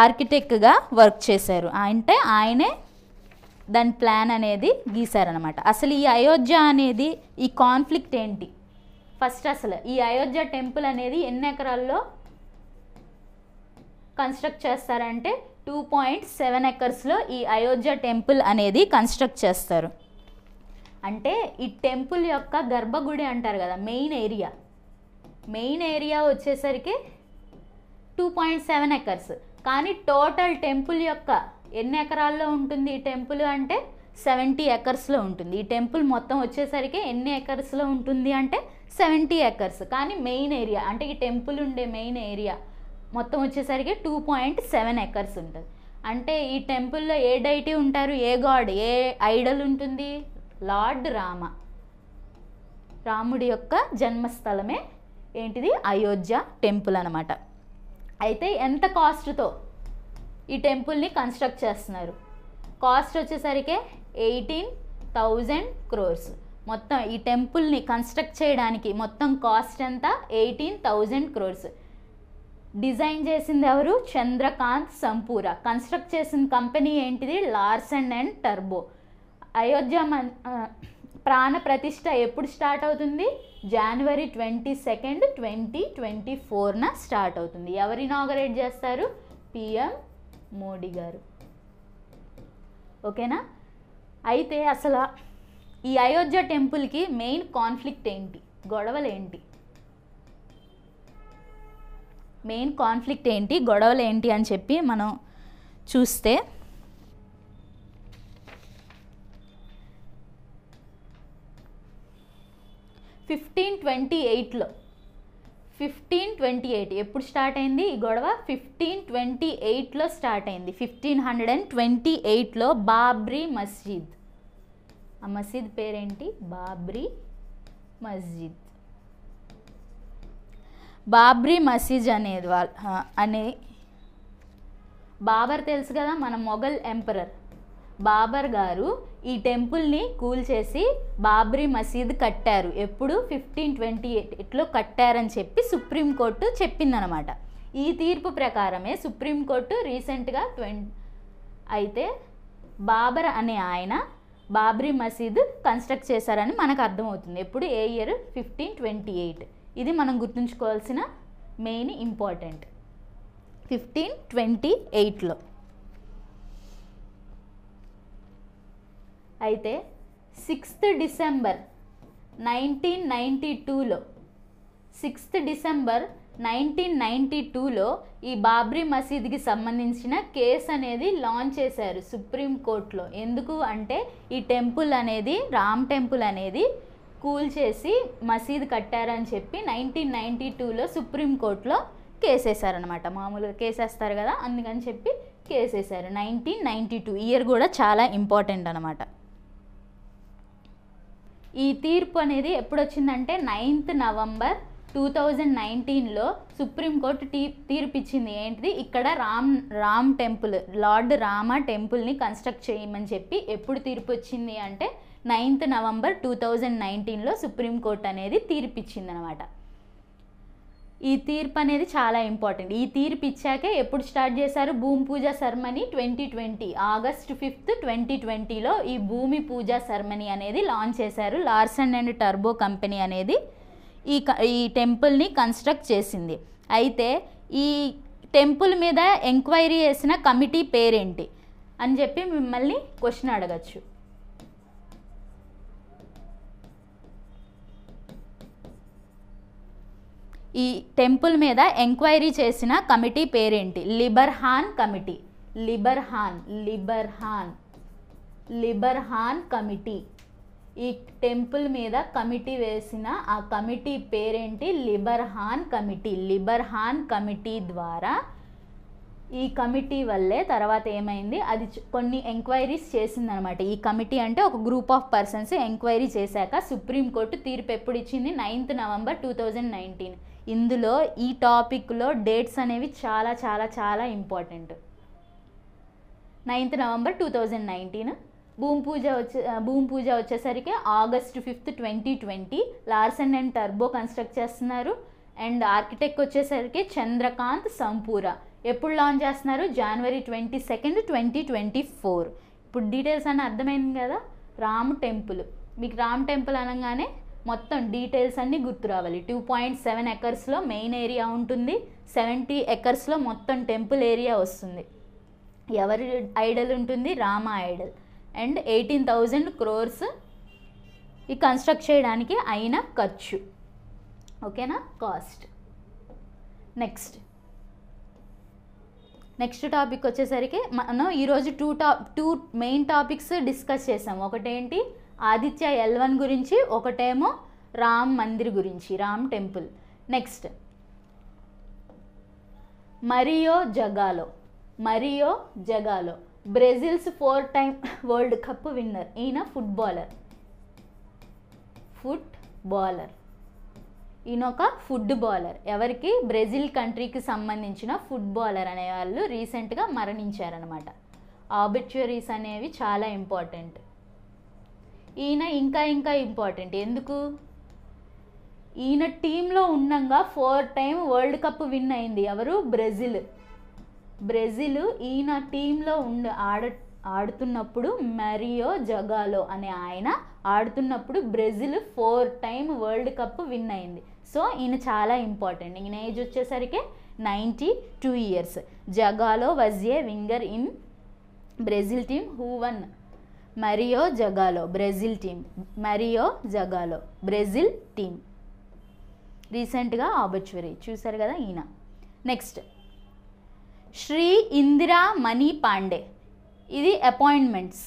ఆర్కిటెక్ట్గా వర్క్ చేశారు. అంటే ఆయనే దాని ప్లాన్ అనేది గీశారనమాట. అసలు ఈ అయోధ్య అనేది ఈ కాన్ఫ్లిక్ట్ ఏంటి, ఫస్ట్ అసలు ఈ అయోధ్య టెంపుల్ అనేది ఎన్ని ఎకరాల్లో కన్స్ట్రక్ట్ చేస్తారంటే 2.7 ఎకర్స్లో ఈ అయోధ్య టెంపుల్ అనేది కన్స్ట్రక్ట్ చేస్తారు. అంటే ఈ టెంపుల్ యొక్క గర్భగుడి అంటారు కదా, మెయిన్ ఏరియా వచ్చేసరికి 2.7 ఎకర్స్. కానీ టోటల్ టెంపుల్ యొక్క ఎన్ని ఎకరాల్లో ఉంటుంది ఈ టెంపుల్ అంటే 70 ఎకర్స్లో ఉంటుంది. ఈ టెంపుల్ మొత్తం వచ్చేసరికి ఎన్ని ఎకర్స్లో ఉంటుంది అంటే 70 ఎకర్స్. కానీ మెయిన్ ఏరియా అంటే ఈ టెంపుల్ ఉండే మెయిన్ ఏరియా మొత్తం వచ్చేసరికి 2.7 ఎకర్స్ ఉంటుంది. అంటే ఈ టెంపుల్లో ఏ డైటీ ఉంటారు, ఏ గాడ్, ఏ ఐడల్ ఉంటుంది, లార్డ్ రామ. రాముడి యొక్క జన్మస్థలమే ఏంటిది, అయోధ్య టెంపుల్ అనమాట. అయితే ఎంత కాస్ట్తో ఈ టెంపుల్ని కన్స్ట్రక్ట్ చేస్తున్నారు, కాస్ట్ వచ్చేసరికి 18,000 crores. మొత్తం ఈ టెంపుల్ని కన్స్ట్రక్ట్ చేయడానికి మొత్తం కాస్ట్ ఎంత, 18,000 crores. డిజైన్ చేసింది ఎవరు, చంద్రకాంత్ సంపూరా. కన్స్ట్రక్ట్ చేసిన కంపెనీ ఏంటిది, లార్సన్ అండ్ టర్బో. అయోధ్య ప్రాణ ప్రతిష్ఠ ఎప్పుడు స్టార్ట్ అవుతుంది, January 22, 2024న స్టార్ట్ అవుతుంది. ఎవరు ఇనాగరేట్ చేస్తారు, PM మోడీ గారు. ఓకేనా. అయితే అసలు ఈ అయోధ్య టెంపుల్కి మెయిన్ కాన్ఫ్లిక్ట్ ఏంటి, గొడవలు ఏంటి, గొడవలు ఏంటి అని చెప్పి మనం చూస్తే, 1528 ఎప్పుడు స్టార్ట్ అయింది ఈ గొడవ, 1528లో స్టార్ట్ అయింది. 1528లో బాబ్రీ మస్జిద్, ఆ మసీద్ పేరేంటి, బాబ్రీ మస్జిద్. బాబ్రీ మసీద్ అనేది బాబర్ తెలుసు కదా, మన మొఘల్ ఎంపరర్ బాబర్ గారు ఈ టెంపుల్ని కూల్చేసి బాబ్రీ మసీద్ కట్టారు. ఎప్పుడు 1528లో కట్టారని చెప్పి సుప్రీంకోర్టు చెప్పిందనమాట. ఈ తీర్పు ప్రకారమే సుప్రీంకోర్టు రీసెంట్గా అయితే బాబర్ అనే ఆయన బాబ్రీ మసీద్ కన్స్ట్రక్ట్ చేశారని మనకు అర్థమవుతుంది. ఎప్పుడు, ఏ ఇయర్, 1528. ఇది మనం గుర్తుంచుకోవాల్సిన మెయిన్ ఇంపార్టెంట్. 1528లో. అయితే 6 డిసెంబర్ 1992లో ఈ బాబ్రీ మసీద్కి సంబంధించిన కేసు అనేది లాంచ్ చేశారు సుప్రీంకోర్టులో. ఎందుకు అంటే ఈ టెంపుల్ అనేది, రామ్ టెంపుల్ అనేది కూల్చేసి మసీద్ కట్టారని చెప్పి 1992లో సుప్రీంకోర్టులో కేసేశారనమాట. మామూలుగా కేసేస్తారు కదా, అందుకని చెప్పి కేసేశారు. 1992 ఇయర్ కూడా చాలా ఇంపార్టెంట్ అనమాట. ఈ తీర్పు అనేది ఎప్పుడు వచ్చిందంటే 9th November 2019లో సుప్రీంకోర్టు తీర్పు ఇచ్చింది. ఏంటిది, ఇక్కడ రామ్ టెంపుల్, లార్డ్ రామ టెంపుల్ని కన్స్ట్రక్ట్ చేయమని చెప్పి ఎప్పుడు తీర్పు వచ్చింది అంటే 9th November 2019లో సుప్రీంకోర్టు అనేది తీర్పు ఇచ్చింది అనమాట. ఈ తీర్పు అనేది చాలా ఇంపార్టెంట్. ఈ తీర్పు ఇచ్చాకే ఎప్పుడు స్టార్ట్ చేశారు భూమి పూజ సెరమనీ? 2020 August 5th 2020లో ఈ భూమి పూజ సెరమనీ అనేది లాంచ్ చేశారు. లార్సన్ అండ్ టర్బో కంపెనీ అనేది ఈ టెంపుల్ని కన్స్ట్రక్ట్ చేసింది. అయితే ఈ టెంపుల్ మీద ఎంక్వైరీ చేసిన కమిటీ పేరేంటి అని చెప్పి మిమ్మల్ని క్వశ్చన్ అడగచ్చు. ఈ టెంపుల్ మీద ఎంక్వైరీ చేసిన కమిటీ పేరేంటి? లిబర్హాన్ కమిటీ. లిబర్హాన్ కమిటీ. ఈ టెంపుల్ మీద కమిటీ వేసిన ఆ కమిటీ పేరేంటి? లిబర్హాన్ కమిటీ. లిబర్హాన్ కమిటీ ద్వారా ఈ కమిటీ వల్లే తర్వాత ఏమైంది, అది కొన్ని ఎంక్వైరీస్ చేసిందనమాట. ఈ కమిటీ అంటే ఒక గ్రూప్ ఆఫ్ పర్సన్స్ ఎంక్వైరీ చేశాక సుప్రీంకోర్టు తీర్పు ఎప్పుడు ఇచ్చింది? 9th November 2019. ఇందులో ఈ టాపిక్లో డేట్స్ అనేవి చాలా చాలా చాలా ఇంపార్టెంట్. 9th November 2019. భూమి పూజ వచ్చేసరికి August 5th 2020. Larson and turbo construct చేస్తున్నారు. అండ్ ఆర్కిటెక్ట్ వచ్చేసరికి చంద్రకాంత్ సంపూరా. ఎప్పుడు లాంచ్ చేస్తున్నారు? January 22nd 2024. ఇప్పుడు డీటెయిల్స్ అన్నీ అర్థమైంది కదా. రామ్ టెంపుల్, మీకు రామ్ టెంపుల్ అనగానే మొత్తం డీటెయిల్స్ అన్నీ గుర్తు రావాలి. 2.7 acresలో మెయిన్ ఏరియా ఉంటుంది. 70 acresలో మొత్తం టెంపుల్ ఏరియా వస్తుంది. ఎవరి ఐడల్ ఉంటుంది? రామ ఐడల్. అండ్ 18,000 crores ఈ కన్స్ట్రక్ట్ చేయడానికి అయిన ఖర్చు. ఓకేనా? కాస్ట్. నెక్స్ట్ టాపిక్ వచ్చేసరికి మనం ఈరోజు టూ మెయిన్ టాపిక్స్ డిస్కస్ చేసాం. ఒకటేంటి? ఆదిత్య L1 గురించి, ఒకటేమో రామ్ మందిర్ గురించి, Ram temple. Next Mario Zagallo Brazil's 4-time world cup winner. ఈయన ఫుట్బాలర్. ఈయన ఒక ఫుట్బాలర్. ఎవరికి? బ్రెజిల్ కంట్రీకి సంబంధించిన ఫుట్బాలర్ అనేవాళ్ళు రీసెంట్గా మరణించారనమాట. ఆబిచ్యురీస్ అనేవి చాలా ఇంపార్టెంట్. ఈయన ఇంకా ఇంపార్టెంట్. ఎందుకు? ఈయన టీంలో ఉండగా 4-time వరల్డ్ కప్ విన్ అయింది. ఎవరు? బ్రెజిల్. ఈయన టీంలో ఆడుతున్నప్పుడు మరియో జగాలో అనే ఆయన ఆడుతున్నప్పుడు Brazil 4-time world cup win అయింది. సో ఈయన చాలా ఇంపార్టెంట్. ఈయన ఏజ్ వచ్చేసరికి 92 years. Zagallo was a winger in Brazil team who won? Mario Zagallo Brazil team. రీసెంట్గా ఆబిచ్యురీ చూసారు కదా ఈయన. నెక్స్ట్ శ్రీ ఇందిరా మణి పాండే. ఇది అపాయింట్మెంట్స్.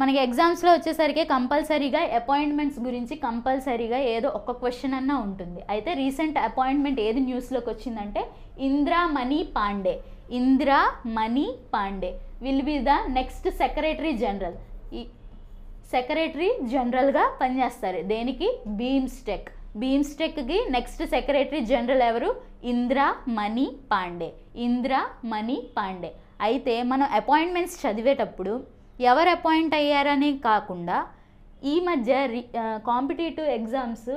మనకి ఎగ్జామ్స్లో వచ్చేసరికి కంపల్సరీగా అపాయింట్మెంట్స్ గురించి కంపల్సరీగా ఏదో ఒక క్వశ్చన్ అన్నా ఉంటుంది. అయితే రీసెంట్ అపాయింట్మెంట్ ఏది న్యూస్లోకి వచ్చిందంటే Indira Mani Pandey will be the next secretary general. ఈ సెక్రటరీ జనరల్గా పనిచేస్తారు. దేనికి? బీమ్స్టెక్కి నెక్స్ట్ సెక్రటరీ జనరల్ ఎవరు? ఇందిరా మణి పాండే. అయితే మనం అపాయింట్మెంట్స్ చదివేటప్పుడు ఎవరు అపాయింట్ అయ్యారని కాకుండా ఈ మధ్య కాంపిటేటివ్ ఎగ్జామ్స్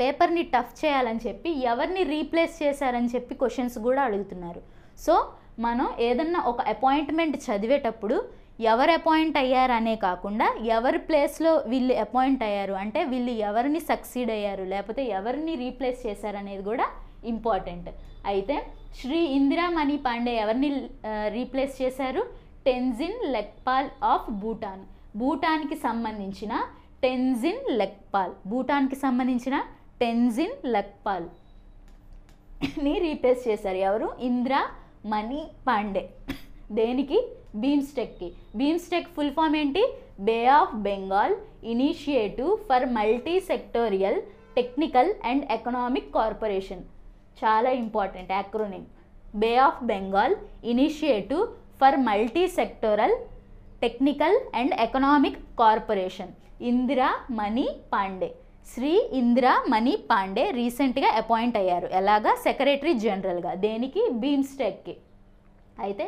పేపర్ని టఫ్ చేయాలని చెప్పి ఎవరిని రీప్లేస్ చేశారని చెప్పి క్వశ్చన్స్ కూడా అడుగుతున్నారు. సో మనం ఏదన్నా ఒక అపాయింట్మెంట్ చదివేటప్పుడు ఎవరు అపాయింట్ అయ్యారనే కాకుండా ఎవరి ప్లేస్లో వీళ్ళు అపాయింట్ అయ్యారు అంటే వీళ్ళు ఎవరిని సక్సీడ్ అయ్యారు లేకపోతే ఎవరిని రీప్లేస్ చేశారనేది కూడా ఇంపార్టెంట్. అయితే శ్రీ ఇందిరా మణి పాండే ఎవరిని రీప్లేస్ చేశారు? టెన్జిన్ లెక్పాల్ ఆఫ్ భూటాన్కి సంబంధించిన టెన్జిన్ లెక్పాల్ని రీప్లేస్ చేశారు. ఎవరు? ఇందిరా మణి పాండే. దేనికి? బీమ్స్టెక్ ఫుల్ ఫామ్ ఏంటి? Bay of Bengal initiative for multi sectorial technical and economic corporation. చాలా important acronym. Bay of Bengal initiative for multi sectoral technical and economic corporation. Indira Mani Pandey, Shri Indira Mani Pandey రీసెంట్గా అపాయింట్ అయ్యారు. ఎలాగా? సెక్రటరీ జనరల్గా. దేనికి? బీమ్స్టెక్కి. అయితే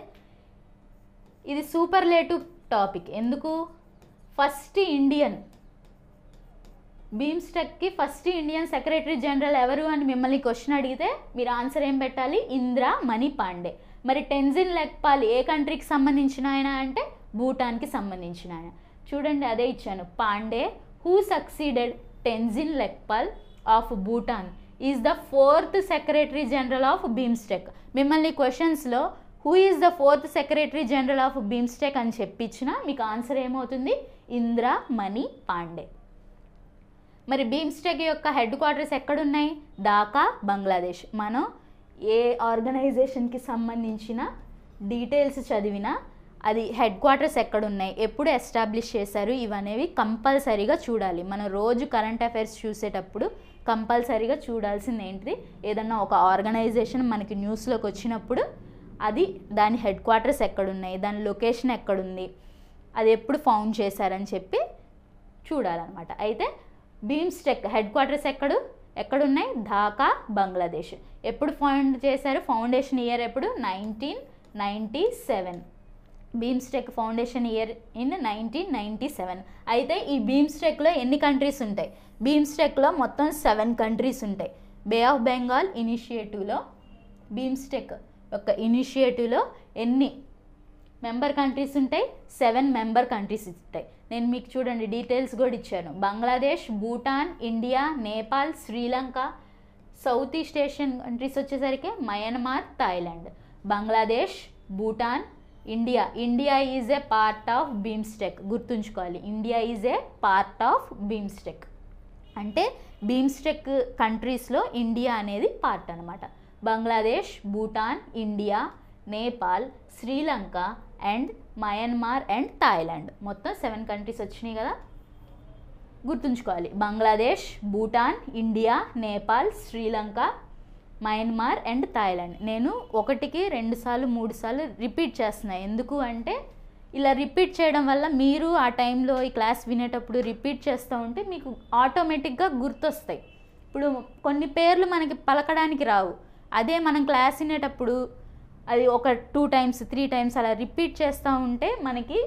ఇది సూపర్లేటివ్ టాపిక్. ఎందుకు? ఫస్ట్ బీమ్స్టెక్కి ఫస్ట్ ఇండియన్ సెక్రటరీ జనరల్ ఎవరు అని మిమ్మల్ని క్వశ్చన్ అడిగితే మీరు ఆన్సర్ ఏం పెట్టాలి? ఇందిరా మణి పాండే. మరి టెన్జిన్ లెక్పాల్ ఏ కంట్రీకి సంబంధించిన ఆయన అంటే భూటాన్కి సంబంధించిన ఆయన. చూడండి అదే ఇచ్చాను. Pandey who succeeded Tenzin Lekphell of Bhutan is the 4th secretary general of BIMSTEC. మిమ్మల్ని క్వశ్చన్స్లో who is the 4th secretary general of BIMSTEC అని చెప్పించినా మీకు ఆన్సర్ ఏమవుతుంది? ఇందిరా మణి పాండే. మరి బీమ్స్టెక్ యొక్క హెడ్ క్వార్టర్స్ ఎక్కడున్నాయి? ఢాకా, బంగ్లాదేశ్. మనం ఏ ఆర్గనైజేషన్కి సంబంధించిన డీటెయిల్స్ చదివినా అది హెడ్ క్వార్టర్స్ ఎక్కడున్నాయి, ఎప్పుడు ఎస్టాబ్లిష్ చేశారు, ఇవనేవి కంపల్సరీగా చూడాలి. మనం రోజు కరెంట్ అఫైర్స్ చూసేటప్పుడు కంపల్సరీగా చూడాల్సింది ఏంటిది? ఏదన్నా ఒక ఆర్గనైజేషన్ మనకి న్యూస్లోకి వచ్చినప్పుడు అది దాని హెడ్ క్వార్టర్స్ ఎక్కడున్నాయి, దాని లొకేషన్ ఎక్కడుంది, అది ఎప్పుడు ఫౌండ్ చేశారని చెప్పి చూడాలన్నమాట. అయితే బీమ్స్టెక్ హెడ్ క్వార్టర్స్ ఎక్కడున్నాయి? ఢాకా, బంగ్లాదేశ్. ఎప్పుడు ఫౌండ్ చేశారు? ఫౌండేషన్ ఇయర్ ఎప్పుడు? 1997. BIMSTEC foundation year in 1997. అయితే ఈ బీమ్స్టెక్లో ఎన్ని కంట్రీస్ ఉంటాయి? బీమ్స్టెక్లో మొత్తం 7 కంట్రీస్ ఉంటాయి. బే ఆఫ్ బెంగాల్ ఇనిషియేటివ్లో, బీమ్స్టెక్ యొక్క ఇనిషియేటివ్లో ఎన్ని మెంబర్ కంట్రీస్ ఉంటాయి? 7 మెంబర్ కంట్రీస్ ఉంటాయి. నేను మీకు చూడండి డీటెయిల్స్ కూడా ఇచ్చాను. Bangladesh, Bhutan, India, Nepal, Sri Lanka. South east Asian countries వచ్చేసరికి Myanmar, Thailand. Bangladesh, Bhutan, India. India is a part of BIMSTEC. గుర్తుంచుకోవాలి, India is a part of BIMSTEC. అంటే బీమ్స్టెక్ కంట్రీస్లో ఇండియా అనేది పార్ట్ అనమాట. Bangladesh, Bhutan, India, Nepal, Sri Lanka and Myanmar and Thailand. మొత్తం 7 కంట్రీస్ వచ్చినాయి కదా, గుర్తుంచుకోవాలి. Bangladesh, Bhutan, India, Nepal, Sri Lanka, Myanmar and Thailand. నేను 1కి 2 సార్లు 3 సార్లు రిపీట్ చేస్తున్నాను. ఎందుకు అంటే ఇలా రిపీట్ చేయడం వల్ల మీరు ఆ టైంలో ఈ క్లాస్ వినేటప్పుడు రిపీట్ చేస్తూ ఉంటే మీకు ఆటోమేటిక్గా గుర్తొస్తాయి. ఇప్పుడు కొన్ని పేర్లు మనకి పలకడానికి రావు, అదే మనం క్లాస్ వినేటప్పుడు అది ఒక 2 times 3 times అలా రిపీట్ చేస్తూ ఉంటే మనకి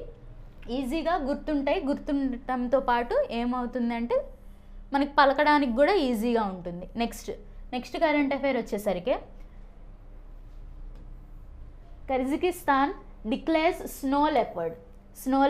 ఈజీగా గుర్తుంటాయి. గుర్తుండటంతో పాటు ఏమవుతుందంటే మనకి పలకడానికి కూడా ఈజీగా ఉంటుంది. నెక్స్ట్ కరెంట్ అఫైర్ వచ్చేసరికి Kazakhstan declares snow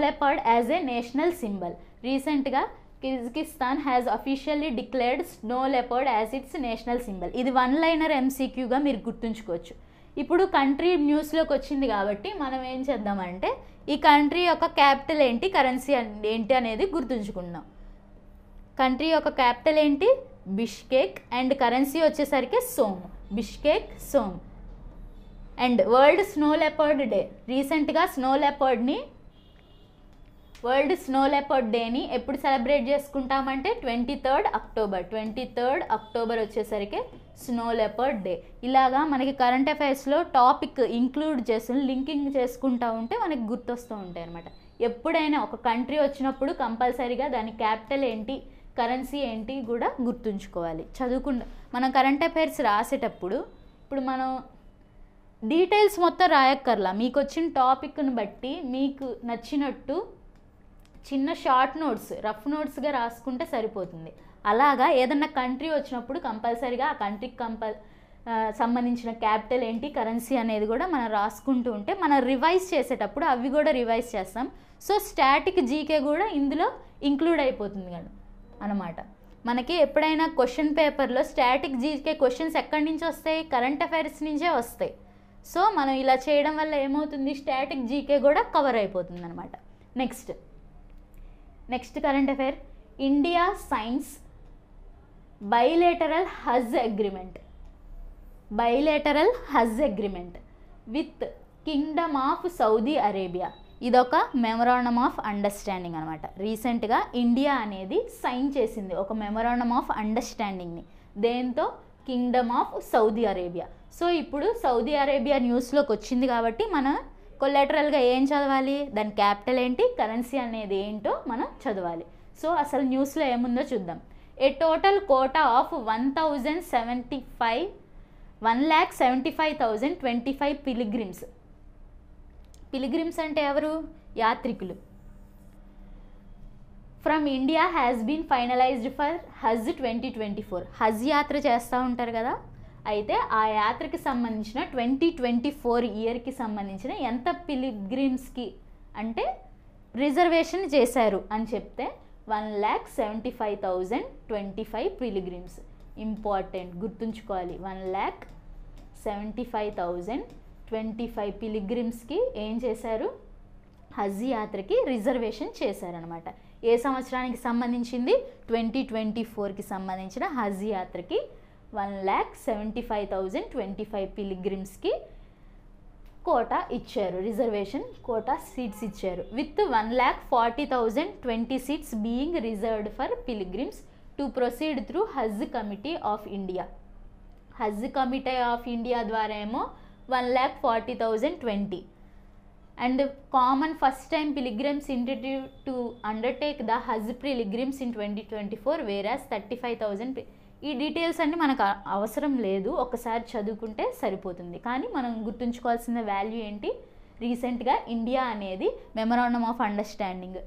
leopard as a national symbol. రీసెంట్గా Kazakhstan has officially declared snow leopard as its national symbol. ఇది 1-liner MCQగా మీరు గుర్తుంచుకోవచ్చు. ఇప్పుడు కంట్రీ న్యూస్లోకి వచ్చింది కాబట్టి మనం ఏం చేద్దామంటే ఈ కంట్రీ యొక్క క్యాపిటల్ ఏంటి, కరెన్సీ ఏంటి అనేది గుర్తుంచుకుందాం. కంట్రీ యొక్క క్యాపిటల్ ఏంటి? బిష్కేక్. అండ్ కరెన్సీ వచ్చేసరికి som. Bishkek, som. And world snow leopard day. రీసెంట్గా వరల్డ్ స్నో లెపర్డ్ డేని ఎప్పుడు సెలబ్రేట్ చేసుకుంటామంటే 23rd అక్టోబర్ వచ్చేసరికి స్నో లెపర్డ్ డే. ఇలాగా మనకి కరెంట్ అఫైర్స్లో టాపిక్ ఇంక్లూడ్ చేసి లింకింగ్ చేసుకుంటూ ఉంటే మనకి గుర్తొస్తూ ఉంటాయి అనమాట. ఎప్పుడైనా ఒక కంట్రీ వచ్చినప్పుడు కంపల్సరీగా దాని క్యాపిటల్ ఏంటి, కరెన్సీ ఏంటి కూడా గుర్తుంచుకోవాలి. మనం కరెంట్ అఫైర్స్ రాసేటప్పుడు ఇప్పుడు మనం డీటెయిల్స్ మొత్తం రాయక్కర్లా, మీకు వచ్చిన టాపిక్ను బట్టి మీకు నచ్చినట్టు చిన్న షార్ట్ నోట్స్, రఫ్ నోట్స్గా రాసుకుంటే సరిపోతుంది. అలాగా ఏదన్నా కంట్రీ వచ్చినప్పుడు కంపల్సరీగా ఆ కంట్రీకి సంబంధించిన క్యాపిటల్ ఏంటి, కరెన్సీ అనేది కూడా మనం రాసుకుంటూ ఉంటే మనం రివైజ్ చేసేటప్పుడు అవి కూడా రివైజ్ చేస్తాం. సో స్టాటిక్ జీకే కూడా ఇందులో ఇంక్లూడ్ అయిపోతుంది కదా అనమాట. మనకి ఎప్పుడైనా క్వశ్చన్ పేపర్లో స్టాటిక్ జీకే క్వశ్చన్స్ ఎక్కడి నుంచి వస్తాయి? కరెంట్ అఫైర్స్ నుంచే వస్తాయి. సో మనం ఇలా చేయడం వల్ల ఏమవుతుంది? స్టాటిక్ జీకే కూడా కవర్ అయిపోతుంది అనమాట. Next current affair, India signs bilateral Hajj agreement with kingdom of Saudi Arabia. ఇదొక మెమరాండమ్ ఆఫ్ అండర్స్టాండింగ్ అనమాట. రీసెంట్గా ఇండియా అనేది సైన్ చేసింది ఒక మెమరాండమ్ ఆఫ్ అండర్స్టాండింగ్ని. దేంతో? Kingdom of Saudi Arabia. So ఇప్పుడు సౌదీ అరేబియా న్యూస్లోకి వచ్చింది కాబట్టి మనం కొలాటరల్గా ఏం చదవాలి? దాని క్యాపిటల్ ఏంటి, కరెన్సీ అనేది ఏంటో మనం చదవాలి. సో అసలు న్యూస్లో ఏముందో చూద్దాం. A total quota of 1,75,025 pilgrims అంటే ఎవరు? యాత్రికులు. From India has been finalized for Hajj 2024. హజ్ యాత్ర చేస్తూ ఉంటారు కదా, అయితే ఆ యాత్రకి సంబంధించిన 2024 ఇయర్కి సంబంధించిన ఎంత పిలిగ్రిమ్స్కి అంటే రిజర్వేషన్ చేశారు అని చెప్తే 1,75,025 పిలిగ్రిమ్స్. ఇంపార్టెంట్, గుర్తుంచుకోవాలి. 1,75,025 పిలిగ్రిమ్స్కి ఏం చేశారు, హజ్ యాత్రకి రిజర్వేషన్ చేశారనమాట. ఏ సంవత్సరానికి సంబంధించింది, 2024కి సంబంధించిన హజ్ యాత్రకి 1,75,025 పిలిగ్రిమ్స్కి కోటా ఇచ్చారు, రిజర్వేషన్ కోటా సీట్స్ ఇచ్చారు. With 1,40,020 seats being reserved for pilgrims to proceed through Hajj committee of India. Hajj committee of India ద్వారా ఏమో 1,40,020 and common first time pilgrims intended to undertake the Hajj pilgrims in 2024 whereas 35,000. ఈ details అన్నీ మనకు అవసరం లేదు, ఒకసారి చదువుకుంటే సరిపోతుంది. కానీ మనం గుర్తుంచుకోవాల్సిన వాల్యూ ఏంటి, రీసెంట్గా ఇండియా అనేది memorandum of understanding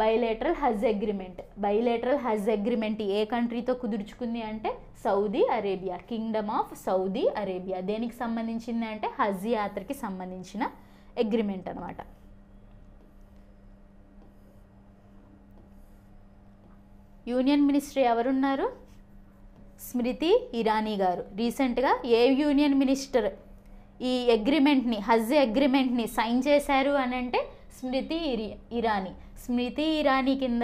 bilateral Hajj agreement. Bilateral Hajj agreement ఏ కంట్రీతో కుదుర్చుకుంది అంటే Saudi Arabia, kingdom of Saudi Arabia. దేనికి సంబంధించింది అంటే హజ్ యాత్రకి సంబంధించిన అగ్రిమెంట్ అనమాట. యూనియన్ మినిస్టర్ ఎవరున్నారు, స్మృతి ఇరానీ గారు. రీసెంట్గా ఏ యూనియన్ మినిస్టర్ ఈ అగ్రిమెంట్ని, హజ్ అగ్రిమెంట్ని సైన్ చేశారు అని అంటే స్మృతి ఇరానీ. స్మృతి ఇరానీ కింద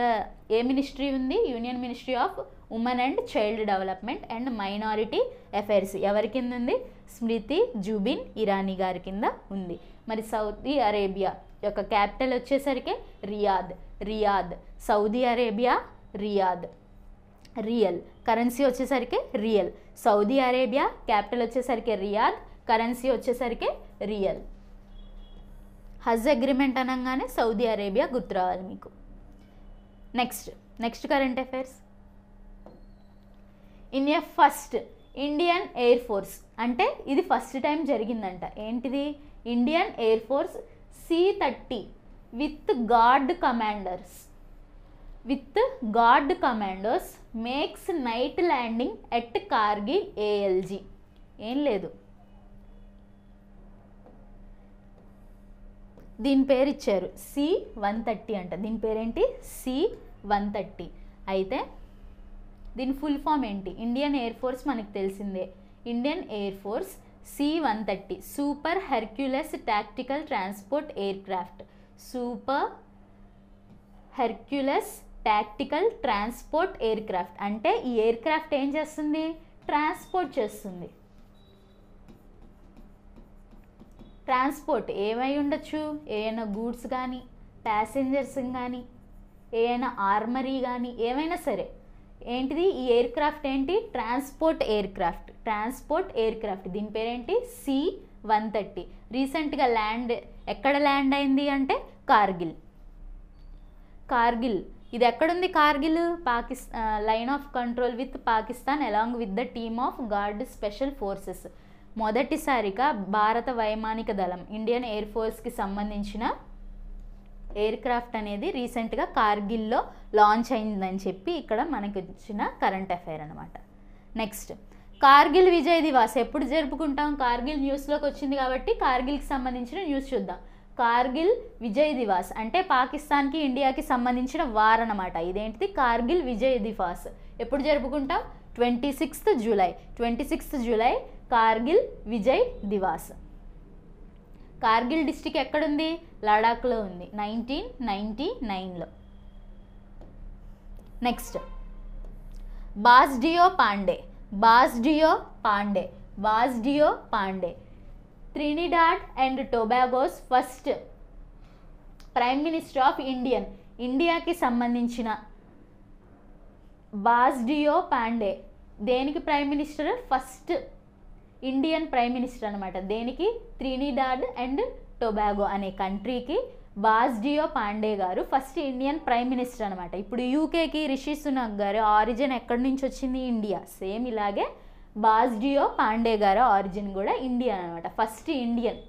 ఏ మినిస్ట్రీ ఉంది, union ministry of women and child development and minority affairs. ఎవరి కింద ఉంది, స్మృతి జుబిన్ ఇరానీ గారి కింద ఉంది. మరి సౌదీ అరేబియా యొక్క క్యాపిటల్ వచ్చేసరికి Riyadh. Saudi Arabia Riyadh. Riyal currency వచ్చేసరికి రియల్. సౌదీ అరేబియా క్యాపిటల్ వచ్చేసరికి రియాద్, కరెన్సీ వచ్చేసరికి రియల్. హజ్ అగ్రిమెంట్ అనగానే సౌదీ అరేబియా గుర్తు రావాలి మీకు. Next current affairs. In a first Indian air force, అంటే ఇది ఫస్ట్ టైం జరిగిందంట. ఏంటిది, Indian air force C-30 with guard commanders makes night landing at Kargil ALG. ఏం లేదు, దీని పేరు ఇచ్చారు C-130 అంట. దీని పేరేంటి, C-130. అయితే దీని ఫుల్ ఫామ్ ఏంటి, ఇండియన్ ఎయిర్ ఫోర్స్ మనకు తెలిసిందే. Indian air force C-130 super Hercules tactical transport air craft. Super Hercules tactical transport air craft అంటే ఈ ఎయిర్ క్రాఫ్ట్ ఏం చేస్తుంది, ట్రాన్స్పోర్ట్ చేస్తుంది. ట్రాన్స్పోర్ట్ ఏమై ఉండొచ్చు, ఏమైనా గూడ్స్ కానీ, ప్యాసింజర్స్ కానీ, ఏమైనా ఆర్మరీ కానీ, ఏమైనా సరే. ఏంటిది ఈ ఎయిర్ క్రాఫ్ట్ ఏంటి, ట్రాన్స్పోర్ట్ ఎయిర్ క్రాఫ్ట్. దీని పేరేంటి, C-130. రీసెంట్గా ఎక్కడ ల్యాండ్ అయింది అంటే కార్గిల్. ఇది ఎక్కడుంది, Kargil line of control with Pakistan along with the team of gourd special forces. మొదటిసారిగా భారత వైమానిక దళం ఇండియన్ ఎయిర్ ఫోర్స్కి సంబంధించిన ఎయిర్ క్రాఫ్ట్ అనేది రీసెంట్గా కార్గిల్లో లాంచ్ అయిందని చెప్పి ఇక్కడ మనకి వచ్చిన కరెంట్ అఫైర్ అనమాట. నెక్స్ట్ కార్గిల్ విజయ్ దివాస్ ఎప్పుడు జరుపుకుంటాం, కార్గిల్ న్యూస్లోకి వచ్చింది కాబట్టి కార్గిల్కి సంబంధించిన న్యూస్ చూద్దాం. కార్గిల్ విజయ్ దివాస్ అంటే పాకిస్తాన్కి ఇండియాకి సంబంధించిన వార్ అనమాట. ఇదేంటిది, కార్గిల్ విజయ్ దివాస్ ఎప్పుడు జరుపుకుంటాం, 26 జూలై కార్గిల్ విజయ్ దివాస్. కార్గిల్ డిస్టిక్ ఎక్కడుంది, లడాఖ్లో ఉంది, 1999లో. Next Basdeo Pandey Trinidad and Tobago's first prime minister of ఇండియాకి సంబంధించిన బాస్డియో పాండే దేనికి prime minister, first Indian prime minister అనమాట. దేనికి, ట్రినిడాడ్ అండ్ టొబాగో అనే కంట్రీకి బాస్డియో పాండే గారు ఫస్ట్ ఇండియన్ ప్రైమ్ మినిస్టర్ అనమాట. ఇప్పుడు యూకేకి రిషి సునక్ గారు ఆరిజిన్ ఎక్కడి నుంచి వచ్చింది, ఇండియా. సేమ్ ఇలాగే బాస్డియో పాండే గారు ఆరిజిన్ కూడా ఇండియా అనమాట. First Indian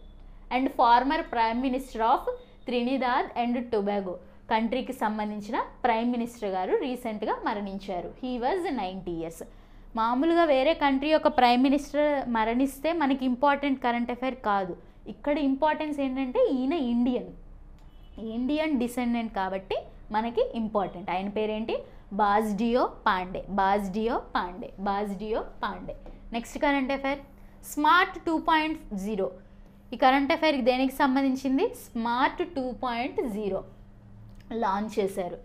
and farmer prime minister of Trinidad and Tobago. కంట్రీకి సంబంధించిన ప్రైమ్ మినిస్టర్ గారు రీసెంట్గా మరణించారు. He was 90 years. మామూలుగా వేరే కంట్రీ యొక్క ప్రైమ్ మినిస్టర్ మరణిస్తే మనకి ఇంపార్టెంట్ కరెంట్ అఫైర్ కాదు. ఇక్కడ ఇంపార్టెన్స్ ఏంటంటే ఈయన ఇండియన్ డిసెండెంట్ కాబట్టి మనకి ఇంపార్టెంట్. ఆయన పేరేంటి? Basdeo Pandey. Next current affair SMART 2.0. ఈ కరెంట్ అఫైర్కి దేనికి సంబంధించింది? స్మార్ట్ 2.0 లాంచ్ చేశారు.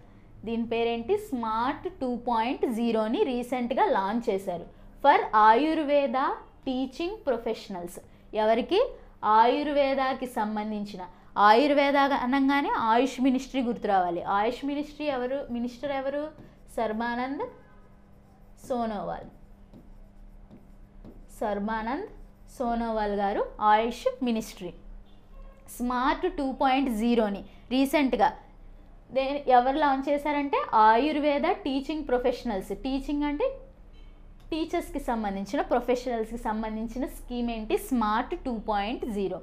దీని పేరేంటి? స్మార్ట్ 2.0ని రీసెంట్గా లాంచ్ చేశారు ఫర్ ఆయుర్వేద టీచింగ్ ప్రొఫెషనల్స్. ఎవరికి? ఆయుర్వేదాకి సంబంధించిన. ఆయుర్వేద అనగానే ఆయుష్ మినిస్ట్రీ గుర్తు రావాలి. ఆయుష్ మినిస్ట్రీ మినిస్టర్ ఎవరు? సర్బానంద్ సోనోవాల్ గారు ఆయుష్ మినిస్ట్రీ. స్మార్ట్ 2.0ని రీసెంట్గా ఎవరు లాంచ్ చేశారంటే ఆయుర్వేద టీచింగ్ ప్రొఫెషనల్స్. టీచింగ్ అంటే టీచర్స్కి సంబంధించిన, ప్రొఫెషనల్స్కి సంబంధించిన స్కీమ్ ఏంటి? Smart 2.0.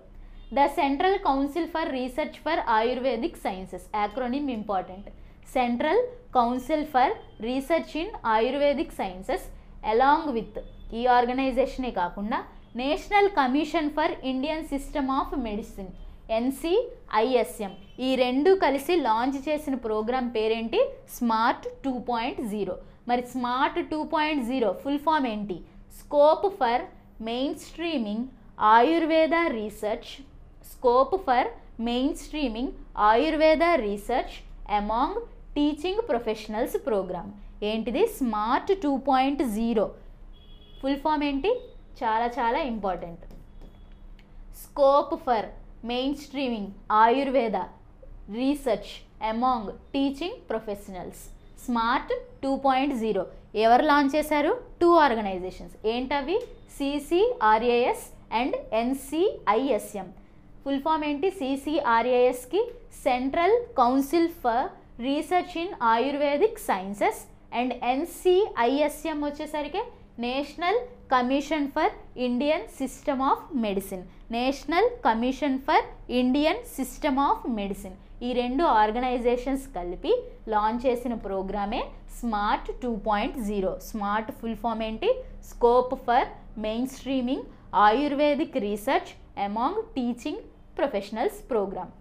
The central council for research for Ayurvedic sciences. Acronym important. Central council for research in Ayurvedic sciences along with, ఈ ఆర్గనైజేషనే కాకుండా national commission for Indian system of medicine NCISM, ఈ రెండు కలిసి లాంచ్ చేసిన ప్రోగ్రామ్ పేరేంటి? స్మార్ట్ 2.0. మరి స్మార్ట్ 2.0 ఫుల్ ఫామ్ ఏంటి? Scope for main streaming Ayurveda research among teaching professionals program. ఏంటిది? స్మార్ట్ 2.0 ఫుల్ ఫామ్ ఏంటి? చాలా important. Scope for main streaming Ayurveda research among teaching professionals. SMART 2.0 ఎవరు లాంచ్ చేశారు? 2 ఆర్గనైజేషన్స్. ఏంటవి? CCRAS and NCISM. Full form ఏంటి? CCRASకి central council for research in Ayurvedic sciences and NCISM వచ్చేసరికి national commission for Indian system of medicine. ఈ రెండు organisations కలిపి launch చేసిన ప్రోగ్రామే స్మార్ట్ 2.0. స్మార్ట్ ఫుల్ ఫామ్ ఏంటి? Scope for main streaming Ayurvedic research among teaching professionals program.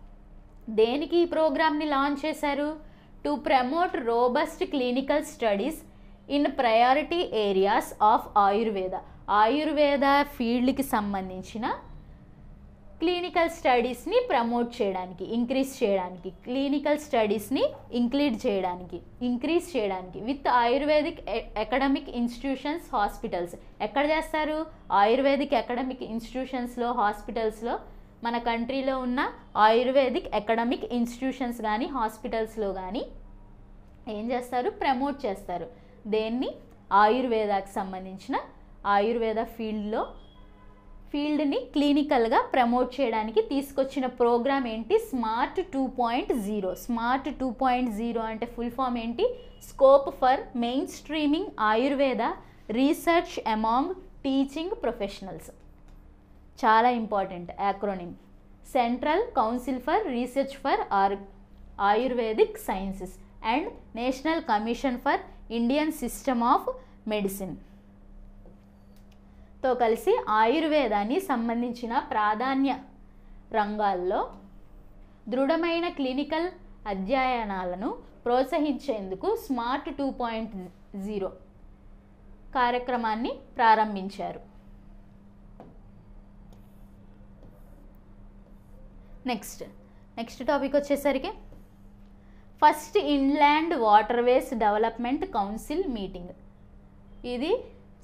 దేనికి ఈ ప్రోగ్రామ్ని లాంచ్ చేశారు? To promote robust clinical studies in priority areas of Ayurveda ఫీల్డ్కి సంబంధించిన క్లినికల్ స్టడీస్ని ప్రమోట్ చేయడానికి, క్లినికల్ స్టడీస్ని ఇంక్రీజ్ చేయడానికి with Ayurvedic academic institutions, hospitals. ఎక్కడ చేస్తారు? ఆయుర్వేదిక్ అకాడమిక్ ఇన్స్టిట్యూషన్స్లో, హాస్పిటల్స్లో. మన కంట్రీలో ఉన్న ఆయుర్వేదిక్ అకాడమిక్ ఇన్స్టిట్యూషన్స్ కానీ హాస్పిటల్స్లో కానీ ఏం చేస్తారు? ప్రమోట్ చేస్తారు. దేన్ని? ఆయుర్వేదాకి సంబంధించిన ఆయుర్వేద ఫీల్డ్ని క్లినికల్గా ప్రమోట్ చేయడానికి తీసుకొచ్చిన ప్రోగ్రామ్ ఏంటి? స్మార్ట్ 2.0. స్మార్ట్ 2.0 అంటే ఫుల్ ఫామ్ ఏంటి? Scope for main streaming Ayurveda research among teaching professionals. చాలా important acronym. Central council for research for Ayurvedic sciences and national commission for Indian system of medicine తో కలిసి ఆయుర్వేదాన్ని సంబంధించిన ప్రాధాన్య రంగాల్లో దృఢమైన క్లినికల్ అధ్యయనాలను ప్రోత్సహించేందుకు స్మార్ట్ 2.0 కార్యక్రమాన్ని ప్రారంభించారు. నెక్స్ట్ టాపిక్ వచ్చేసరికి first inland waterways development council meeting. ఇది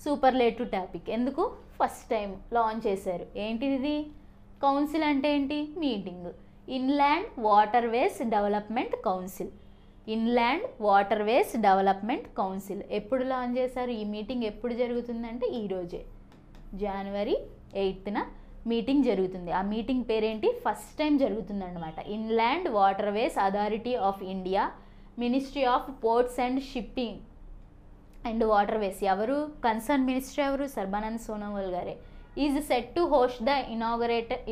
సూపర్లేటివ్ టాపిక్. ఎందుకు? ఫస్ట్ టైం లాంచ్ చేశారు. ఏంటిది? కౌన్సిల్ అంటే ఏంటి? Meeting. Inland waterways development council ఎప్పుడు లాంచ్ చేశారు? ఈ మీటింగ్ ఎప్పుడు జరుగుతుందంటే ఈరోజే January 8న మీటింగ్ జరుగుతుంది. ఆ మీటింగ్ పేరేంటి? ఫస్ట్ టైం జరుగుతుంది అన్నమాట. Inland waterways authority of India, ministry of ports and shipping and waterways. ఎవరు కన్సర్న్ మినిస్టర్? ఎవరు? సర్బానంద్ సోనోవాల్ గారే. Is set to host the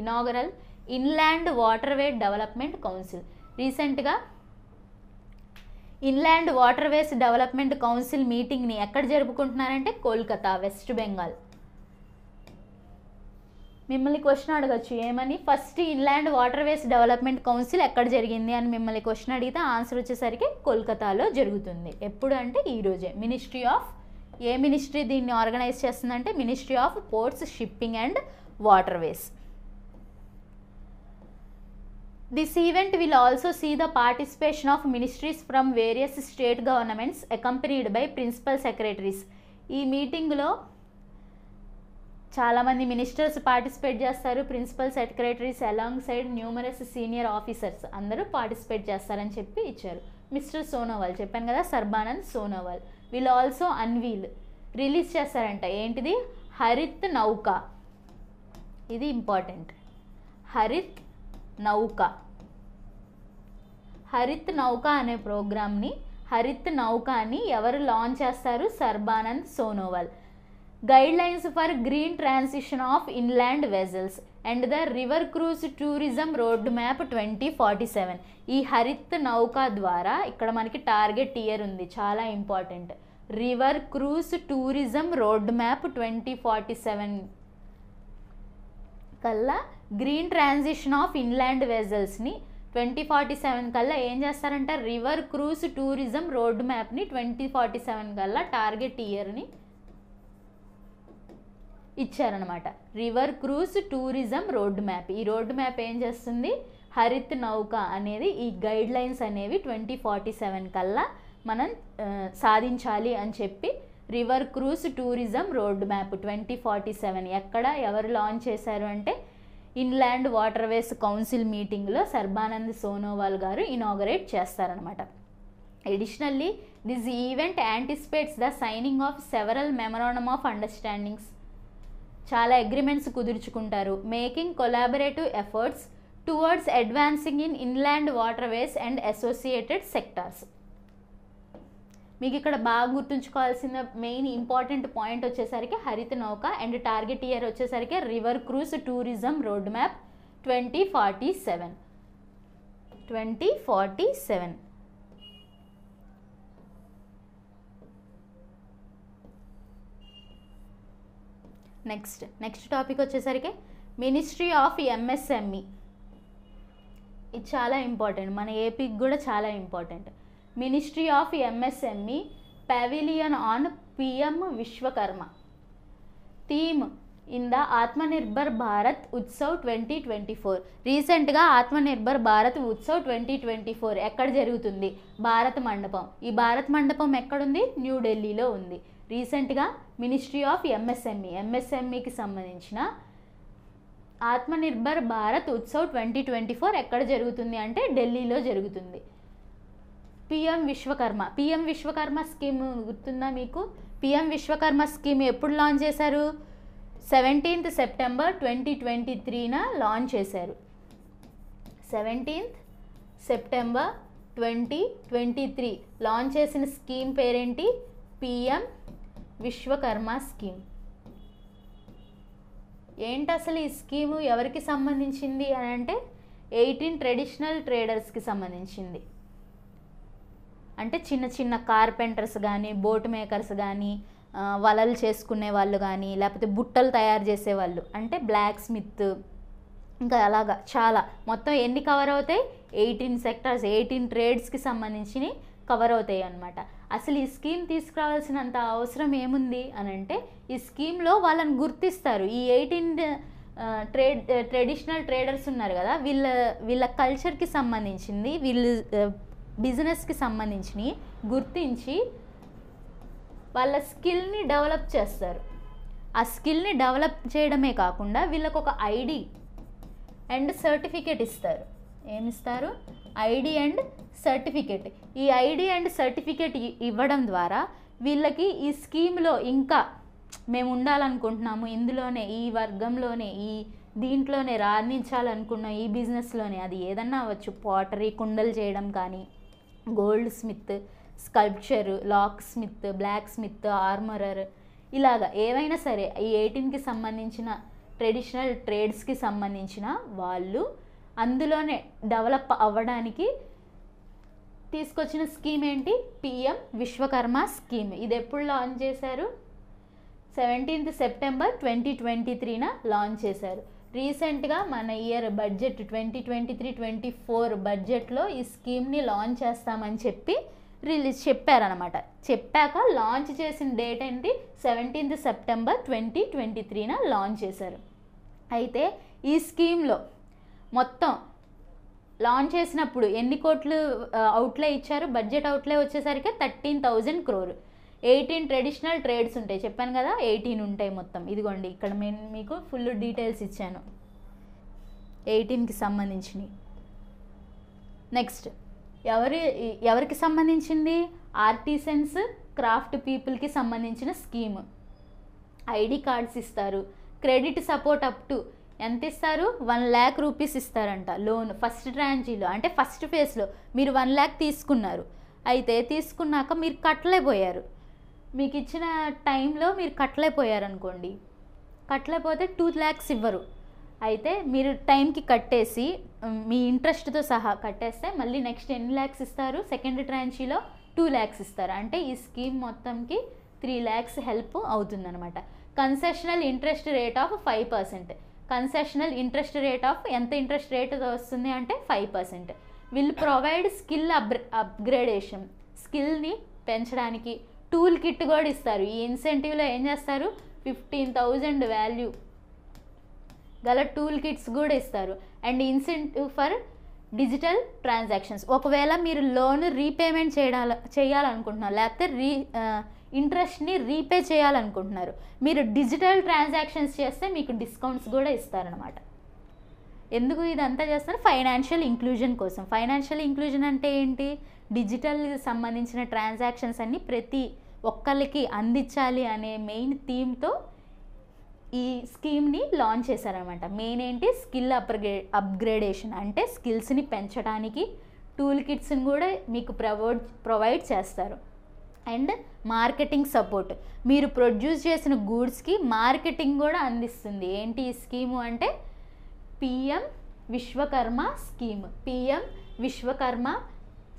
inaugural inland waterway development council. రీసెంట్గా ఇన్లాండ్ వాటర్వేస్ డెవలప్మెంట్ కౌన్సిల్ మీటింగ్ని ఎక్కడ జరుపుకుంటున్నారంటే Kolkata, west Bengal. మిమ్మల్ని question అడగచ్చు ఏమని, first inland waterways development council ఎక్కడ జరిగింది అని మిమ్మల్ని క్వశ్చన్ అడిగితే ఆన్సర్ వచ్చేసరికి కోల్కతాలో జరుగుతుంది. ఎప్పుడు అంటే ఈరోజే. ఏ మినిస్ట్రీ దీన్ని ఆర్గనైజ్ చేస్తుందంటే ministry of ports, shipping and waterways. This event will also see the participation of ministries from various state governments accompanied by principal secretaries. ఈ మీటింగ్లో చాలామంది మినిస్టర్స్ పార్టిసిపేట్ చేస్తారు, principal secretaries alongside numerous senior officers అందరూ participate చేస్తారని చెప్పి ఇచ్చారు. Mister Sonowal చెప్పాను కదా, సర్బానంద్ సోనోవాల్ వీళ్ళు ఆల్సో రిలీజ్ చేస్తారంట. ఏంటిది? హరిత్ నౌకా. ఇది ఇంపార్టెంట్. హరిత్ నౌకా అనే ప్రోగ్రామ్ని, హరిత్ నౌకాని ఎవరు లాంచ్ చేస్తారు? Sarbananda Sonowal. Guide lines for green transition of inland vessels and the river cruise tourism road map 2047. ఈ హరిత్ నౌకా ద్వారా ఇక్కడ మనకి టార్గెట్ ఇయర్ ఉంది, చాలా important. River cruise tourism road map 2047 కల్లా గ్రీన్ ట్రాన్సిషన్ ఆఫ్ ఇన్లాండ్ వెజల్స్ని 2047 కల్లా ఏం చేస్తారంటే రివర్ క్రూజ్ టూరిజం రోడ్ మ్యాప్ని 2047 కల్లా టార్గెట్ ఇయర్ని ఇచ్చారనమాట. River cruise tourism road map. ఈ రోడ్ మ్యాప్ ఏం చేస్తుంది? హరిత్ నౌకా అనేది ఈ గైడ్ లైన్స్ అనేవి 2047 కల్లా మనం సాధించాలి అని చెప్పి river cruise tourism road map 2047 ఎక్కడ ఎవరు లాంచ్ చేశారు అంటే ఇన్లాండ్ వాటర్వేస్ కౌన్సిల్ మీటింగ్లో సర్బానంద్ సోనోవాల్ గారు ఇనాగరేట్ చేస్తారనమాట. Additionally this event anticipates the signing of several memorandum of understandings. చాలా అగ్రిమెంట్స్ కుదుర్చుకుంటారు. Making collaborative efforts towards advancing in inland waterways and associated sectors. మీకు ఇక్కడ బాగా గుర్తుంచుకోవాల్సిన మెయిన్ ఇంపార్టెంట్ పాయింట్ వచ్చేసరికి Harit Nauka and target year వచ్చేసరికి river cruise tourism road map 2047. Next topic వచ్చేసరికి ministry of MSME. ఇది చాలా ఇంపార్టెంట్, మన ఏపీకి కూడా చాలా important. Ministry of MSME pavilion on PM Vishwakarma. Theme in the Atmanirbhar Bharat Utsav 2024. రీసెంట్గా ఆత్మనిర్భర్ భారత్ ఉత్సవ్ 2024 ఎక్కడ జరుగుతుంది? భారత్ మండపం. ఈ భారత్ మండపం ఎక్కడుంది? న్యూఢిల్లీలో ఉంది. రీసెంట్గా మినిస్ట్రీ ఆఫ్ ఎంఎస్ఎంఈకి సంబంధించిన ఆత్మనిర్భర్ భారత్ ఉత్సవ్ 2024 ఎక్కడ జరుగుతుంది అంటే ఢిల్లీలో జరుగుతుంది. పిఎం విశ్వకర్మ స్కీమ్ గుర్తుందా మీకు? పిఎం విశ్వకర్మ స్కీమ్ ఎప్పుడు లాంచ్ చేశారు? 17th సెప్టెంబర్ 2023 లాంచ్ చేశారు. 17th సెప్టెంబర్ 2023 లాంచ్ చేసిన స్కీమ్ పేరేంటి? PM Vishwakarma scheme. ఏంటి అసలు ఈ స్కీము ఎవరికి సంబంధించింది అని అంటే 18 ట్రెడిషనల్ ట్రేడర్స్కి సంబంధించింది. అంటే చిన్న చిన్న కార్పెంటర్స్ కానీ, బోట్ మేకర్స్ కానీ, వలలు చేసుకునే వాళ్ళు కానీ, లేకపోతే బుట్టలు తయారు చేసేవాళ్ళు, అంటే బ్లాక్ స్మిత్, ఇంకా అలాగా చాలా. మొత్తం ఎన్ని కవర్ అవుతాయి? 18 సెక్టార్స్, 18 ట్రేడ్స్కి సంబంధించి కవర్ అవుతాయి అన్నమాట. అసలు ఈ స్కీమ్ తీసుకురావాల్సినంత అవసరం ఏముంది అని అంటే ఈ స్కీమ్లో వాళ్ళని గుర్తిస్తారు. ఈ 18 ట్రెడిషనల్ ట్రేడర్స్ ఉన్నారు కదా, వీళ్ళ కల్చర్కి సంబంధించింది, వీళ్ళు బిజినెస్కి సంబంధించి గుర్తించి వాళ్ళ స్కిల్ని డెవలప్ చేస్తారు. ఆ స్కిల్ని డెవలప్ చేయడమే కాకుండా వీళ్ళకు ఒక ఐడి అండ్ సర్టిఫికేట్ ఇస్తారు. ఏమిస్తారు? ID and certificate. ఈ ఐడి అండ్ సర్టిఫికేట్ ఇవ్వడం ద్వారా వీళ్ళకి ఈ స్కీమ్లో ఇంకా మేము ఉండాలనుకుంటున్నాము, ఇందులోనే ఈ వర్గంలోనే ఈ దీంట్లోనే రాణించాలనుకున్నాం, ఈ బిజినెస్లోనే, అది ఏదన్నా అవ్వచ్చు, పాటరీ కుండలు చేయడం కానీ, goldsmith, sculpture, locksmith, blacksmith, armourer, ఇలాగా ఏవైనా సరే ఈ 18కి సంబంధించిన ట్రెడిషనల్ ట్రేడ్స్కి సంబంధించిన వాళ్ళు అందులోనే డెవలప్ అవ్వడానికి తీసుకొచ్చిన స్కీమ్ ఏంటి? PM Vishwakarma scheme. ఇది ఎప్పుడు లాంచ్ చేశారు? 17th September 2023న లాంచ్ చేశారు. రీసెంట్గా మన ఇయర్ బడ్జెట్ 2023-24 బడ్జెట్లో ఈ స్కీమ్ని లాంచ్ చేస్తామని చెప్పి చెప్పారనమాట. చెప్పాక లాంచ్ చేసిన డేట్ ఏంటి? 17th September 2023న లాంచ్ చేశారు. అయితే ఈ స్కీమ్లో మొత్తం లాంచ్ చేసినప్పుడు ఎన్ని కోట్లు అవుట్లే ఇచ్చారు? బడ్జెట్ అవుట్లే వచ్చేసరికి 13,000 crore. 18 ట్రెడిషనల్ ట్రేడ్స్ ఉంటాయి, చెప్పాను కదా 18 ఉంటాయి మొత్తం. ఇదిగోండి ఇక్కడ నేను మీకు ఫుల్ డీటెయిల్స్ ఇచ్చాను 18కి సంబంధించినవి. నెక్స్ట్ ఎవరికి సంబంధించింది? ఆర్టిసన్స్, క్రాఫ్ట్ పీపుల్కి సంబంధించిన స్కీమ్. ఐడి కార్డ్స్ ఇస్తారు. క్రెడిట్ సపోర్ట్ అప్ టు ఎంత ఇస్తారు? 1 lakh rupees ఇస్తారంట లోన్ ఫస్ట్ ట్రాంచీలో. అంటే ఫస్ట్ ఫేజ్లో మీరు 1 lakh తీసుకున్నారు. అయితే తీసుకున్నాక మీరు కట్టలేకపోయారు, మీకు ఇచ్చిన టైంలో మీరు కట్టలేకపోయారు అనుకోండి, కట్టలేకపోతే 2 lakhs ఇవ్వరు. అయితే మీరు టైంకి కట్టేసి మీ ఇంట్రెస్ట్తో సహా కట్టేస్తే మళ్ళీ నెక్స్ట్ ఎన్ని lakhs ఇస్తారు? సెకండ్ ట్రాంచీలో 2 lakhs ఇస్తారు. అంటే ఈ స్కీమ్ మొత్తంకి 3 lakhs హెల్ప్ అవుతుందన్నమాట. Concessional interest rate of 5%. Concessional interest rate of ఎంత ఇంట్రెస్ట్ రేట్ వస్తుంది అంటే 5%. Will provide skill upgradation. స్కిల్ని పెంచడానికి టూల్ కిట్ కూడా ఇస్తారు. ఈ ఇన్సెంటివ్లో ఏం చేస్తారు? 15,000 వాల్యూ గల టూల్ కిట్స్ కూడా ఇస్తారు. And incentive for digital transactions. ఒకవేళ మీరు లోన్ రీపేమెంట్ చేయాలనుకుంటున్నారు, లేకపోతే ఇంట్రెస్ట్ని రీపే చేయాలనుకుంటున్నారు, మీరు డిజిటల్ ట్రాన్సాక్షన్స్ చేస్తే మీకు డిస్కౌంట్స్ కూడా ఇస్తారనమాట. ఎందుకు ఇదంతా చేస్తారు? ఫైనాన్షియల్ ఇంక్లూజన్ కోసం. ఫైనాన్షియల్ ఇంక్లూజన్ అంటే ఏంటి? డిజిటల్ సంబంధించిన ట్రాన్సాక్షన్స్ అన్నీ ప్రతి ఒక్కరికి అందించాలి అనే మెయిన్ థీమ్తో ఈ స్కీమ్ని లాంచ్ చేశారనమాట. మెయిన్ ఏంటి? Skill upgradation. అంటే స్కిల్స్ని పెంచడానికి టూల్ కిట్స్ని కూడా మీకు ప్రొవైడ్ చేస్తారు. And marketing support. మీరు ప్రొడ్యూస్ చేసిన గూడ్స్కి మార్కెటింగ్ కూడా అందిస్తుంది. ఏంటి ఈ స్కీము అంటే? PM Vishwakarma scheme. PM Vishwakarma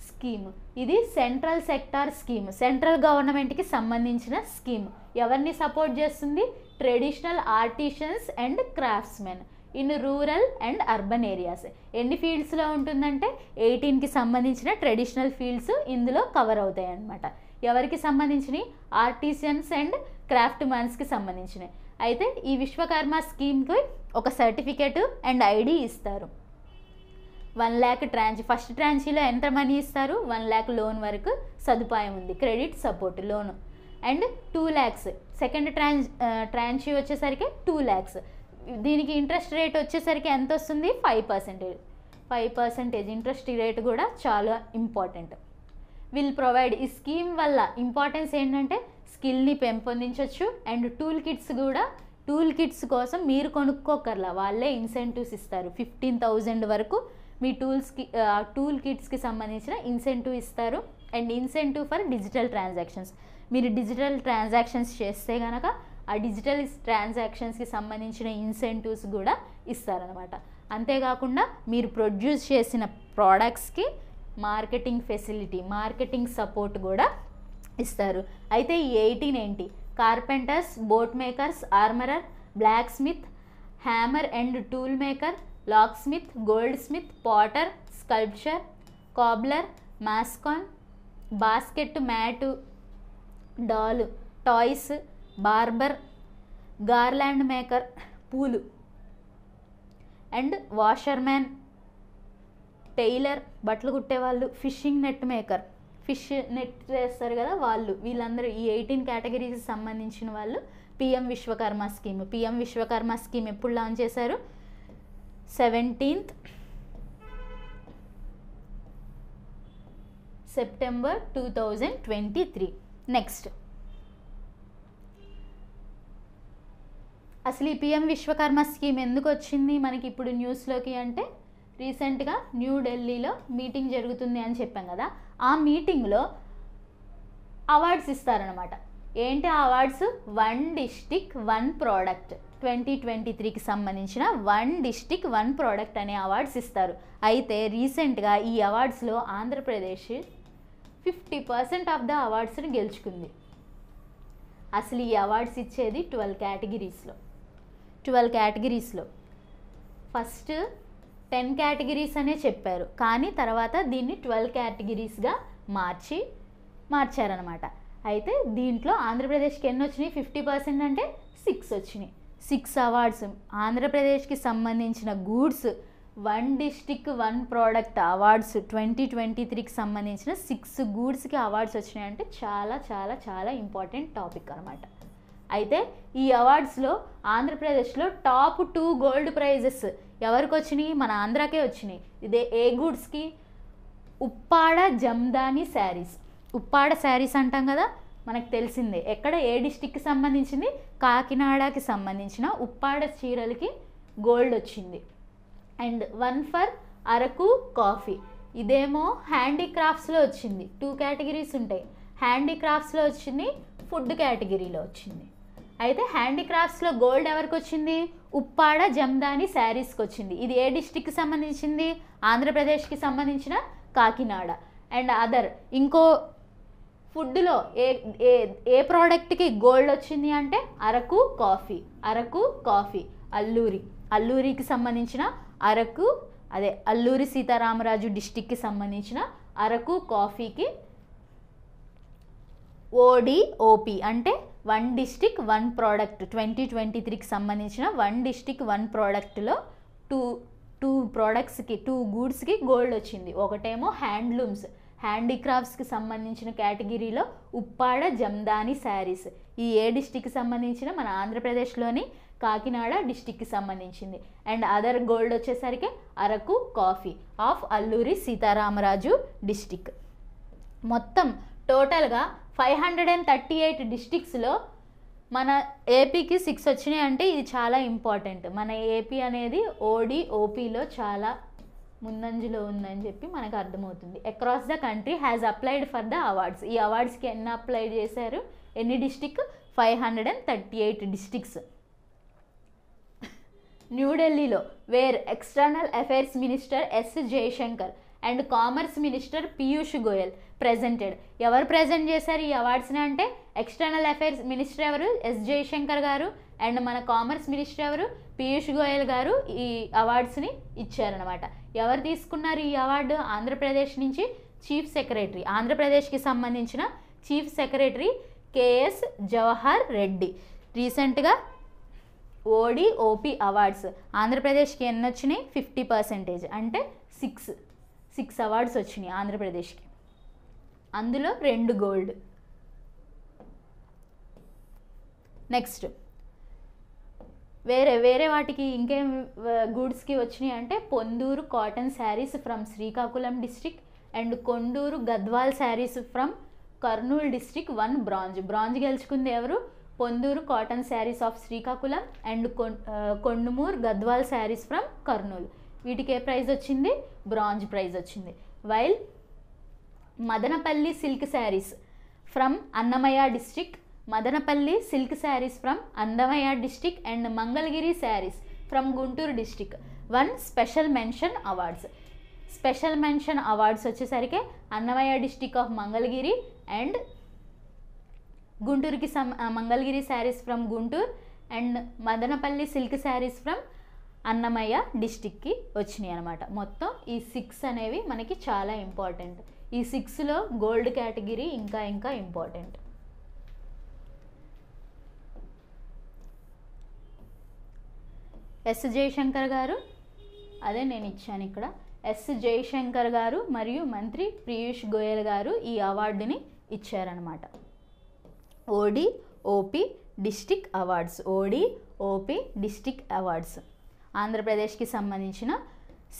scheme ఇది సెంట్రల్ సెక్టార్ స్కీమ్. సెంట్రల్ గవర్నమెంట్కి సంబంధించిన స్కీమ్. ఎవరిని సపోర్ట్ చేస్తుంది? Traditional artisans and craftsmen in rural and urban areas. ఎన్ని ఫీల్డ్స్లో ఉంటుందంటే 18కి సంబంధించిన ట్రెడిషనల్ ఫీల్డ్స్ ఇందులో కవర్ అవుతాయి అన్నమాట. ఎవరికి సంబంధించినవి? ఆర్టిసన్స్ అండ్ క్రాఫ్ట్ మ్యాన్స్కి సంబంధించినవి. అయితే ఈ విశ్వకర్మ స్కీమ్కి ఒక సర్టిఫికేట్ అండ్ ఐడి ఇస్తారు. 1 lakh ట్రాంచ్. ఫస్ట్ ట్రాంచీలో ఎంత మనీ ఇస్తారు? 1 lakh లోన్ వరకు సదుపాయం ఉంది, credit support loan. And 2 lakhs second tranche వచ్చేసరికి 2 lakhs. దీనికి ఇంట్రెస్ట్ రేట్ వచ్చేసరికి ఎంత వస్తుంది? 5%. 5% ఇంట్రెస్ట్ రేట్ కూడా చాలా ఇంపార్టెంట్. Will provide. ఈ స్కీమ్ వల్ల ఇంపార్టెన్స్ ఏంటంటే స్కిల్ని పెంపొందించవచ్చు. అండ్ టూల్ కిట్స్ కోసం మీరు కొనుక్కోకర్లా, వాళ్ళే ఇన్సెంటివ్స్ ఇస్తారు. 15,000 వరకు మీ టూల్ కిట్స్కి సంబంధించిన ఇన్సెంటివ్ ఇస్తారు. And incentive for digital transactions. మీరు డిజిటల్ ట్రాన్సాక్షన్స్ చేస్తే కనుక ఆ డిజిటల్ ట్రాన్సాక్షన్స్కి సంబంధించిన ఇన్సెంటివ్స్ కూడా ఇస్తారనమాట. అంతేకాకుండా మీరు ప్రొడ్యూస్ చేసిన ప్రోడక్ట్స్కి మార్కెటింగ్ ఫెసిలిటీ, మార్కెటింగ్ సపోర్ట్ కూడా ఇస్తారు. అయితే ఈ 18 ఏంటి? Carpenters, boat makers, armourer, blacksmith, hammer and tool maker, locksmith, goldsmith, potter, sculpture, cobbler, mason, basket, mat, doll, toys, barber, garland maker, పూలు అండ్ వాషర్మ్యాన్, టైలర్, బట్టలు కుట్టేవాళ్ళు, fishing net maker, fish net చేస్తారు కదా వాళ్ళు, వీళ్ళందరూ ఈ 18 కేటగిరీకి సంబంధించిన వాళ్ళు PM Vishwakarma scheme. PM Vishwakarma scheme ఎప్పుడు లాంచ్ చేశారు? 17th September 2023. నెక్స్ట్ అసలు ఈ పిఎం విశ్వకర్మ స్కీమ్ ఎందుకు వచ్చింది మనకి ఇప్పుడు న్యూస్లోకి అంటే, రీసెంట్గా న్యూఢిల్లీలో మీటింగ్ జరుగుతుంది అని చెప్పాం కదా, ఆ మీటింగ్లో అవార్డ్స్ ఇస్తారనమాట. ఏంటి ఆ అవార్డ్స్? 1 district 1 product 2023కి సంబంధించిన 1 district 1 product అనే అవార్డ్స్ ఇస్తారు. అయితే రీసెంట్గా ఈ అవార్డ్స్లో ఆంధ్రప్రదేశ్ 50% ఆఫ్ ద అవార్డ్స్ని గెలుచుకుంది. అసలు ఈ అవార్డ్స్ ఇచ్చేది 12 కేటగిరీస్లో. ఫస్ట్ 10 కేటగిరీస్ అనే చెప్పారు, కానీ తర్వాత దీన్ని 12 కేటగిరీస్గా మార్చారనమాట. అయితే దీంట్లో ఆంధ్రప్రదేశ్కి ఎన్ని వచ్చినాయి? 50% అంటే 6 వచ్చినాయి. 6 అవార్డ్స్ ఆంధ్రప్రదేశ్కి సంబంధించిన గూడ్స్ 1 డిస్టిక్ 1 ప్రోడక్ట్ అవార్డ్స్ 2023కి సంబంధించిన 6 గూడ్స్కి అవార్డ్స్ వచ్చినాయి. అంటే చాలా చాలా చాలా ఇంపార్టెంట్ టాపిక్ అనమాట. అయితే ఈ అవార్డ్స్లో ఆంధ్రప్రదేశ్లో టాప్ 2 గోల్డ్ ప్రైజెస్ ఎవరికి వచ్చినాయి? మన ఆంధ్రాకే వచ్చినాయి. ఇదే ఏ గూడ్స్కి? ఉప్పాడ జమ్దాని శారీస్. ఉప్పాడ శారీస్ అంటాం కదా, మనకు తెలిసిందే. ఎక్కడ? ఏ డిస్టిక్కి సంబంధించింది? కాకినాడకి సంబంధించిన ఉప్పాడ చీరలకి గోల్డ్ వచ్చింది. And 1 for Araku coffee. ఇదేమో హ్యాండీక్రాఫ్ట్స్లో వచ్చింది. 2 కేటగిరీస్ ఉంటాయి. హ్యాండీక్రాఫ్ట్స్లో వచ్చింది, ఫుడ్ కేటగిరీలో వచ్చింది. అయితే హ్యాండీక్రాఫ్ట్స్లో గోల్డ్ ఎవరికి వచ్చింది? ఉప్పాడ జమ్దాని శారీస్కి వచ్చింది. ఇది ఏ డిస్టిక్కి సంబంధించింది? ఆంధ్రప్రదేశ్కి సంబంధించిన కాకినాడ. అండ్ అదర్ ఇంకో ఫుడ్లో ఏ ప్రోడక్ట్కి గోల్డ్ వచ్చింది అంటే అరకు కాఫీ. అల్లూరికి సంబంధించిన అల్లూరి సీతారామరాజు డిస్టిక్కి సంబంధించిన అరకు కాఫీకి ఓడిఓపి అంటే 1 డిస్టిక్ 1 ప్రోడక్ట్ 2023కి సంబంధించిన 1 డిస్టిక్ 1 ప్రోడక్ట్లో 2 ప్రోడక్ట్స్కి 2 గూడ్స్కి గోల్డ్ వచ్చింది. ఒకటేమో హ్యాండీక్రాఫ్ట్స్కి సంబంధించిన కేటగిరీలో ఉప్పాడ జమ్దాని శారీస్. ఈ ఏ డిస్టిక్కి సంబంధించిన? మన ఆంధ్రప్రదేశ్లోని కాకినాడ డిస్టిక్కి సంబంధించింది. అండ్ అదర్ గోల్డ్ వచ్చేసరికి Araku coffee of Alluri Sitaramaraju district. మొత్తం టోటల్గా 538 డిస్టిక్స్లో మన ఏపీకి 6 వచ్చినాయి. అంటే ఇది చాలా ఇంపార్టెంట్. మన ఏపీ అనేది ఓడిఓపిలో చాలా ముందంజలో ఉందని చెప్పి మనకు అర్థమవుతుంది. Across the country has applied for the awards. ఈ అవార్డ్స్కి ఎన్ని అప్లై చేశారు? ఎన్ని డిస్టిక్? 538 డిస్టిక్స్. న్యూఢిల్లీలో where external affairs minister S Jaishankar and commerce minister Piyush Goyal presented. ఎవరు ప్రజెంట్ చేశారు ఈ అవార్డ్స్ని అంటే? ఎక్స్టర్నల్ అఫైర్స్ మినిస్టర్ ఎవరు? ఎస్ జయశంకర్ గారు. అండ్ మన కామర్స్ మినిస్టర్ ఎవరు? పీయూష్ గోయల్ గారు ఈ అవార్డ్స్ని ఇచ్చారనమాట. ఎవరు తీసుకున్నారు ఈ అవార్డు? ఆంధ్రప్రదేశ్ నుంచి చీఫ్ సెక్రటరీ, ఆంధ్రప్రదేశ్కి సంబంధించిన chief secretary KS Jawahar Reddy. రీసెంట్గా ఓడిఓపి అవార్డ్స్ ఆంధ్రప్రదేశ్కి ఎన్ని వచ్చినాయి? 50%. అంటే 6 అవార్డ్స్ వచ్చినాయి ఆంధ్రప్రదేశ్కి. అందులో 2 గోల్డ్. నెక్స్ట్ వేరే వాటికి ఇంకేం గూడ్స్కి వచ్చినాయి అంటే Ponduru cotton sarees from Srikakulam district and Konduru Gadwal sarees from Kurnool district 1 bronze గెలుచుకుంది ఎవరు? Ponduru cotton sarees of Srikakulam and Kondamuru Gadwal sarees from Kurnool. వీటికి ఏ ప్రైజ్ వచ్చింది? బ్రాంజ్ ప్రైజ్ వచ్చింది. While Madanapalle silk sarees from Annamayya district, Madanapalle silk sarees from Annamayya district and Mangalagiri sarees from Guntur district 1 special mention awards. Special mention awards వచ్చేసరికి Annamayya district of Mangalagiri and గుంటూరుకి Mangalagiri sarees from Guntur and Madanapalle silk sarees from Annamayya డిస్టిక్కి వచ్చినాయి అనమాట. మొత్తం ఈ 6 అనేవి మనకి చాలా ఇంపార్టెంట్. ఈ 6లో గోల్డ్ కేటగిరీ ఇంకా ఇంపార్టెంట్. ఎస్ జయశంకర్ గారు, అదే నేను ఇచ్చాను ఇక్కడ, ఎస్ జయశంకర్ గారు మరియు మంత్రి పీయూష్ గోయల్ గారు ఈ అవార్డుని ఇచ్చారనమాట. ఓడిఓపి డిస్టిక్ అవార్డ్స్ ఆంధ్రప్రదేశ్కి సంబంధించిన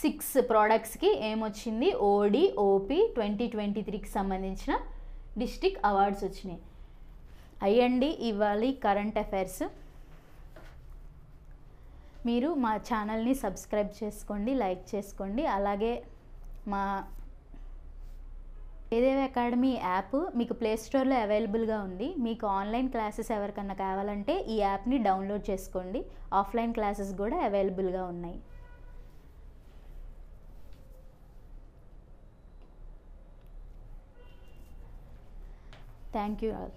6 ప్రోడక్ట్స్కి ఏమొచ్చింది? ఓడిఓపి 2023కి సంబంధించిన డిస్టిక్ అవార్డ్స్ వచ్చినాయి. అయ్యండి ఇవాళ కరెంట్ అఫైర్స్. మీరు మా ఛానల్ని సబ్స్క్రైబ్ చేసుకోండి, లైక్ చేసుకోండి. అలాగే మా జయదేవ్ అకాడమీ యాప్ మీకు ప్లేస్టోర్లో అవైలబుల్గా ఉంది. మీకు ఆన్లైన్ క్లాసెస్ ఎవరికన్నా కావాలంటే ఈ యాప్ని డౌన్లోడ్ చేసుకోండి. ఆఫ్లైన్ క్లాసెస్ కూడా అవైలబుల్గా ఉన్నాయి. Thank you all.